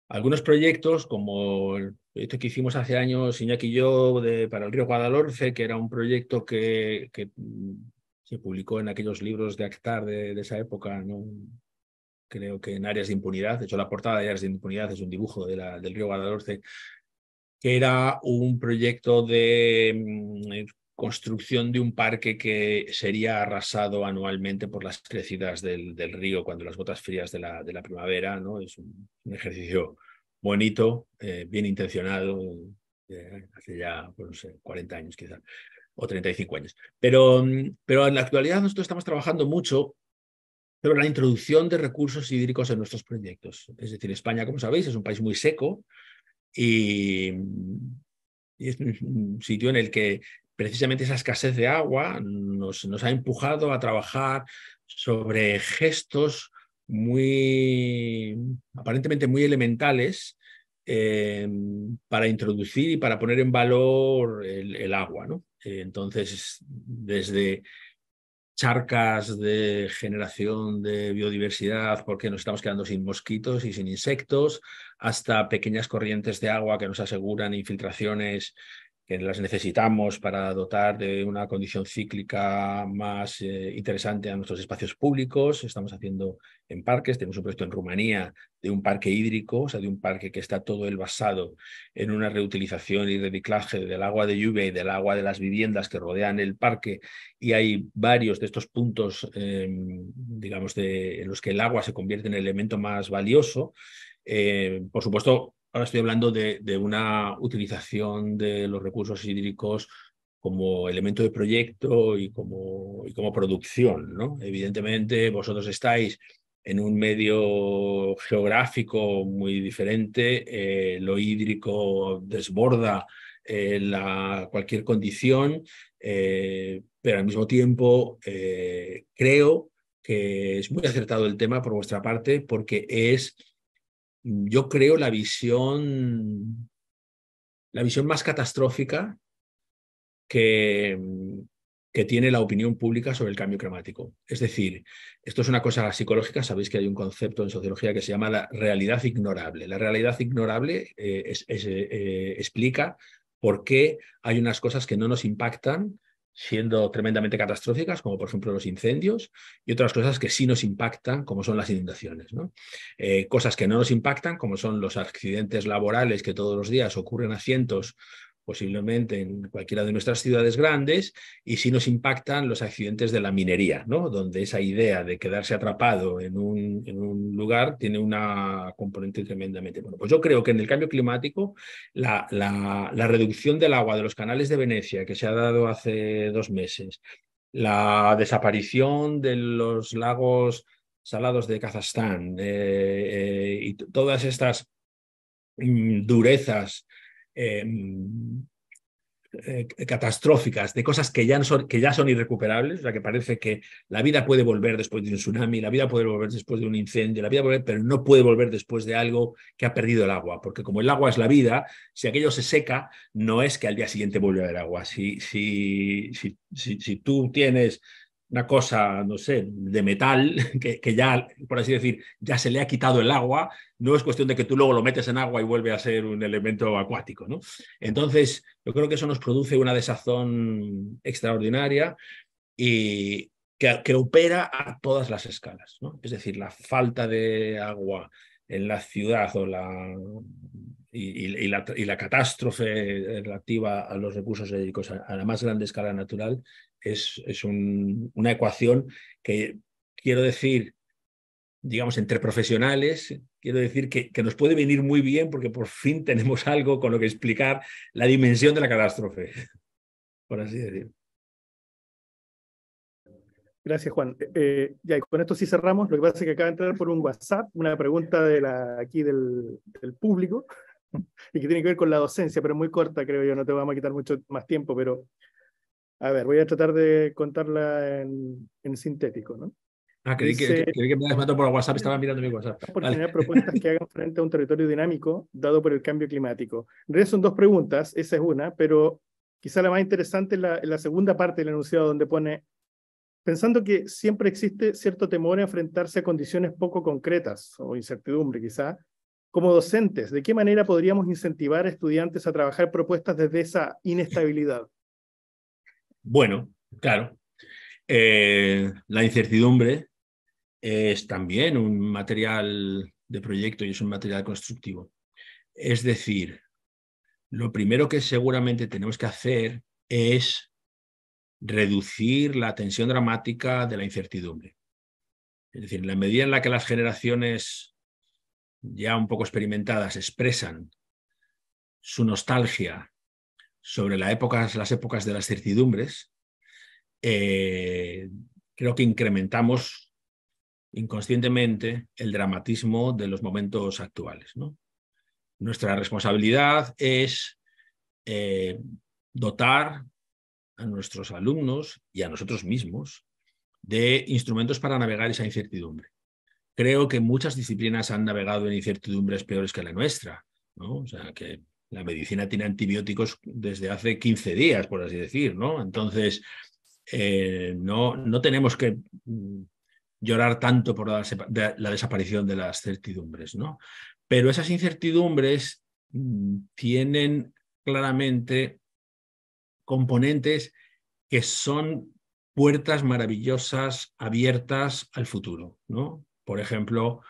[SPEAKER 2] Algunos proyectos, como el proyecto que hicimos hace años, Iñaki y yo, para el río Guadalhorce, que era un proyecto que se publicó en aquellos libros de Actar de esa época, ¿no? Creo que en Áreas de Impunidad. De hecho, la portada de Áreas de Impunidad es un dibujo del río Guadalhorce, que era un proyecto de construcción de un parque que sería arrasado anualmente por las crecidas del río cuando las gotas frías de la primavera, ¿no? Es un ejercicio bonito, bien intencionado, hace ya, pues no sé, 40 años quizá, o 35 años. Pero en la actualidad nosotros estamos trabajando mucho sobre la introducción de recursos hídricos en nuestros proyectos. Es decir, España, como sabéis, es un país muy seco, y es un sitio en el que precisamente esa escasez de agua nos ha empujado a trabajar sobre gestos aparentemente muy elementales para introducir y para poner en valor el agua, ¿no? Entonces, desde charcas de generación de biodiversidad porque nos estamos quedando sin mosquitos y sin insectos, hasta pequeñas corrientes de agua que nos aseguran infiltraciones que las necesitamos para dotar de una condición cíclica más interesante a nuestros espacios públicos. Estamos haciendo en parques, tenemos un proyecto en Rumanía de un parque hídrico, o sea, de un parque que está todo él basado en una reutilización y reciclaje del agua de lluvia y del agua de las viviendas que rodean el parque, y hay varios de estos puntos, digamos, en los que el agua se convierte en el elemento más valioso. Por supuesto, ahora estoy hablando de una utilización de los recursos hídricos como elemento de proyecto y como producción, ¿no? Evidentemente, vosotros estáis en un medio geográfico muy diferente, lo hídrico desborda cualquier condición, pero al mismo tiempo creo que es muy acertado el tema por vuestra parte, porque es, yo creo, la visión más catastrófica que tiene la opinión pública sobre el cambio climático. Es decir, esto es una cosa psicológica. Sabéis que hay un concepto en sociología que se llama la realidad ignorable. La realidad ignorable explica por qué hay unas cosas que no nos impactan siendo tremendamente catastróficas, como por ejemplo los incendios, y otras cosas que sí nos impactan, como son las inundaciones, ¿no? Cosas que no nos impactan, como son los accidentes laborales que todos los días ocurren a cientos, posiblemente en cualquiera de nuestras ciudades grandes, y sí nos impactan los accidentes de la minería, ¿no? Donde esa idea de quedarse atrapado en un lugar tiene una componente tremendamente... Bueno, pues yo creo que en el cambio climático la reducción del agua de los canales de Venecia, que se ha dado hace 2 meses, la desaparición de los lagos salados de Kazajstán y todas estas durezas catastróficas, de cosas que ya son irrecuperables, o sea, que parece que la vida puede volver después de un tsunami, la vida puede volver después de un incendio, la vida puede volver, pero no puede volver después de algo que ha perdido el agua, porque como el agua es la vida, si aquello se seca, no es que al día siguiente vuelva a haber agua. Si tú tienes una cosa, no sé, de metal, que ya, por así decir, ya se le ha quitado el agua, no es cuestión de que tú luego lo metes en agua y vuelve a ser un elemento acuático, ¿no? Entonces, yo creo que eso nos produce una desazón extraordinaria y que opera a todas las escalas, ¿no? Es decir, la falta de agua en la ciudad o la catástrofe relativa a los recursos hídricos a la más grande escala natural es una ecuación que, quiero decir, digamos, entre profesionales, quiero decir que nos puede venir muy bien, porque por fin tenemos algo con lo que explicar la dimensión de la catástrofe, por así decirlo.
[SPEAKER 1] Gracias, Juan. Ya, y con esto sí cerramos. Lo que pasa es que acaba de entrar por un WhatsApp una pregunta aquí del público y que tiene que ver con la docencia, pero muy corta, creo yo. No te vamos a quitar mucho más tiempo, pero a ver, voy a tratar de contarla en sintético, ¿no?
[SPEAKER 2] Creí que me habías matado por WhatsApp, estaba mirando mi WhatsApp.
[SPEAKER 1] Por generar propuestas que hagan frente a un territorio dinámico dado por el cambio climático. En realidad son 2 preguntas, esa es una, pero quizá la más interesante es la segunda parte del enunciado, donde pone: pensando que siempre existe cierto temor a enfrentarse a condiciones poco concretas, o incertidumbre quizá, como docentes, ¿de qué manera podríamos incentivar a estudiantes a trabajar propuestas desde esa inestabilidad?
[SPEAKER 2] Bueno, claro. La incertidumbre es también un material de proyecto y es un material constructivo. Es decir, lo primero que seguramente tenemos que hacer es reducir la tensión dramática de la incertidumbre. Es decir, en la medida en la que las generaciones ya un poco experimentadas expresan su nostalgia sobre las épocas de las certidumbres, creo que incrementamos inconscientemente el dramatismo de los momentos actuales, ¿no? Nuestra responsabilidad es dotar a nuestros alumnos y a nosotros mismos de instrumentos para navegar esa incertidumbre. Creo que muchas disciplinas han navegado en incertidumbres peores que la nuestra, ¿no? O sea, que la medicina tiene antibióticos desde hace 15 días, por así decir, ¿no? Entonces, no tenemos que llorar tanto por la desaparición de las certidumbres, ¿no? Pero esas incertidumbres tienen claramente componentes que son puertas maravillosas abiertas al futuro, ¿no? Por ejemplo,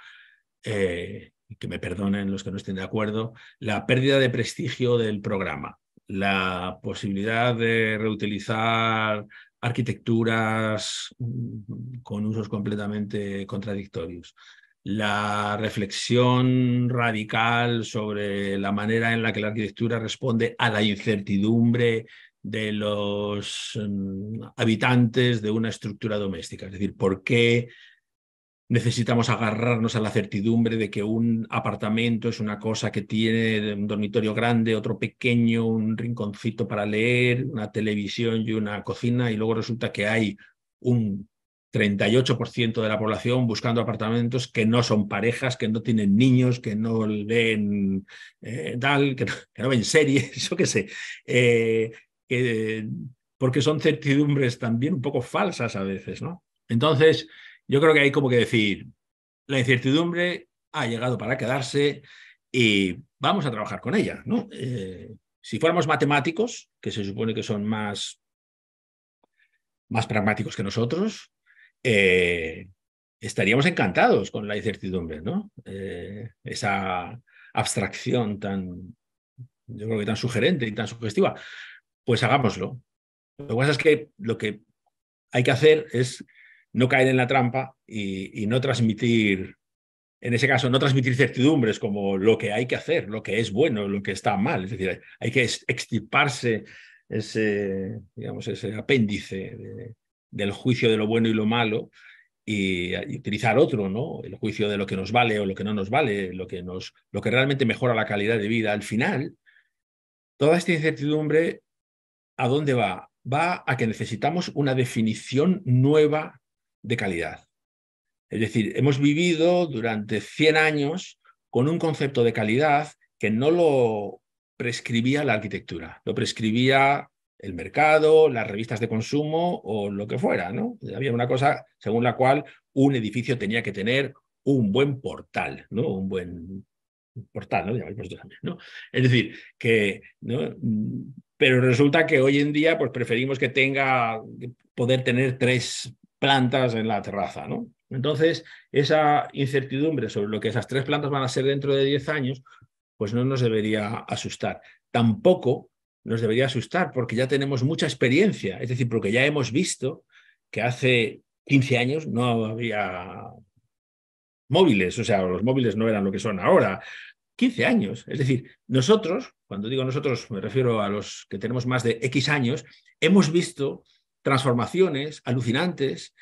[SPEAKER 2] que me perdonen los que no estén de acuerdo, la pérdida de prestigio del programa, la posibilidad de reutilizar arquitecturas con usos completamente contradictorios, la reflexión radical sobre la manera en la que la arquitectura responde a la incertidumbre de los habitantes de una estructura doméstica. Es decir, ¿por qué necesitamos agarrarnos a la certidumbre de que un apartamento es una cosa que tiene un dormitorio grande, otro pequeño, un rinconcito para leer, una televisión y una cocina, y luego resulta que hay un 38% de la población buscando apartamentos que no son parejas, que no tienen niños, que no ven que no ven series, yo qué sé, porque son certidumbres también un poco falsas a veces, ¿no? Entonces, yo creo que hay como que decir, la incertidumbre ha llegado para quedarse y vamos a trabajar con ella, ¿no? Si fuéramos matemáticos, que se supone que son más pragmáticos que nosotros, estaríamos encantados con la incertidumbre, ¿no? Esa abstracción yo creo que tan sugerente y tan sugestiva, pues hagámoslo. Lo que pasa es que lo que hay que hacer es no caer en la trampa y no transmitir, en ese caso, no transmitir certidumbres como lo que hay que hacer, lo que es bueno, lo que está mal. Es decir, hay que extirparse ese apéndice del juicio de lo bueno y lo malo y utilizar otro, ¿no? El juicio de lo que nos vale o lo que no nos vale, lo que realmente mejora la calidad de vida. Al final, toda esta incertidumbre, ¿a dónde va? Va a que necesitamos una definición nueva de calidad. Es decir, hemos vivido durante 100 años con un concepto de calidad que no lo prescribía la arquitectura, lo prescribía el mercado, las revistas de consumo o lo que fuera, ¿no? Había una cosa según la cual un edificio tenía que tener un buen portal, ¿no? Un buen portal, ¿no? Es decir, que, ¿no? Pero resulta que hoy en día pues preferimos que poder tener 3 plantas en la terraza, ¿no? Entonces, esa incertidumbre sobre lo que esas 3 plantas van a ser dentro de 10 años, pues no nos debería asustar. Tampoco nos debería asustar porque ya tenemos mucha experiencia, es decir, porque ya hemos visto que hace 15 años no había móviles, o sea, los móviles no eran lo que son ahora. 15 años. Es decir, nosotros, cuando digo nosotros, me refiero a los que tenemos más de X años, hemos visto transformaciones alucinantes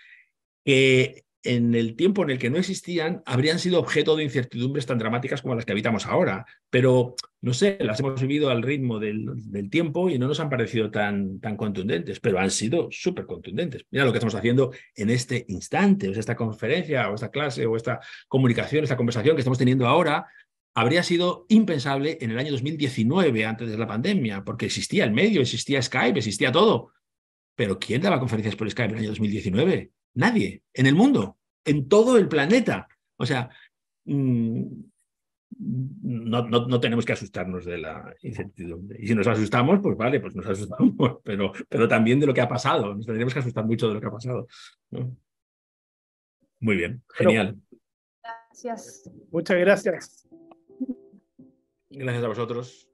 [SPEAKER 2] que en el tiempo en el que no existían habrían sido objeto de incertidumbres tan dramáticas como las que habitamos ahora. Pero, no sé, las hemos vivido al ritmo del tiempo y no nos han parecido tan contundentes, pero han sido súper contundentes. Mira lo que estamos haciendo en este instante, o sea, esta conferencia o esta clase o esta comunicación, esta conversación que estamos teniendo ahora, habría sido impensable en el año 2019, antes de la pandemia, porque existía el medio, existía Skype, existía todo. Pero ¿quién daba conferencias por Skype en el año 2019? Nadie, en el mundo, en todo el planeta. O sea, no tenemos que asustarnos de la incertidumbre. Y si nos asustamos, pues vale, pues nos asustamos, pero también de lo que ha pasado. Nos tendríamos que asustar mucho de lo que ha pasado, ¿no? Muy bien, genial.
[SPEAKER 3] Gracias.
[SPEAKER 1] Muchas gracias.
[SPEAKER 2] Gracias a vosotros.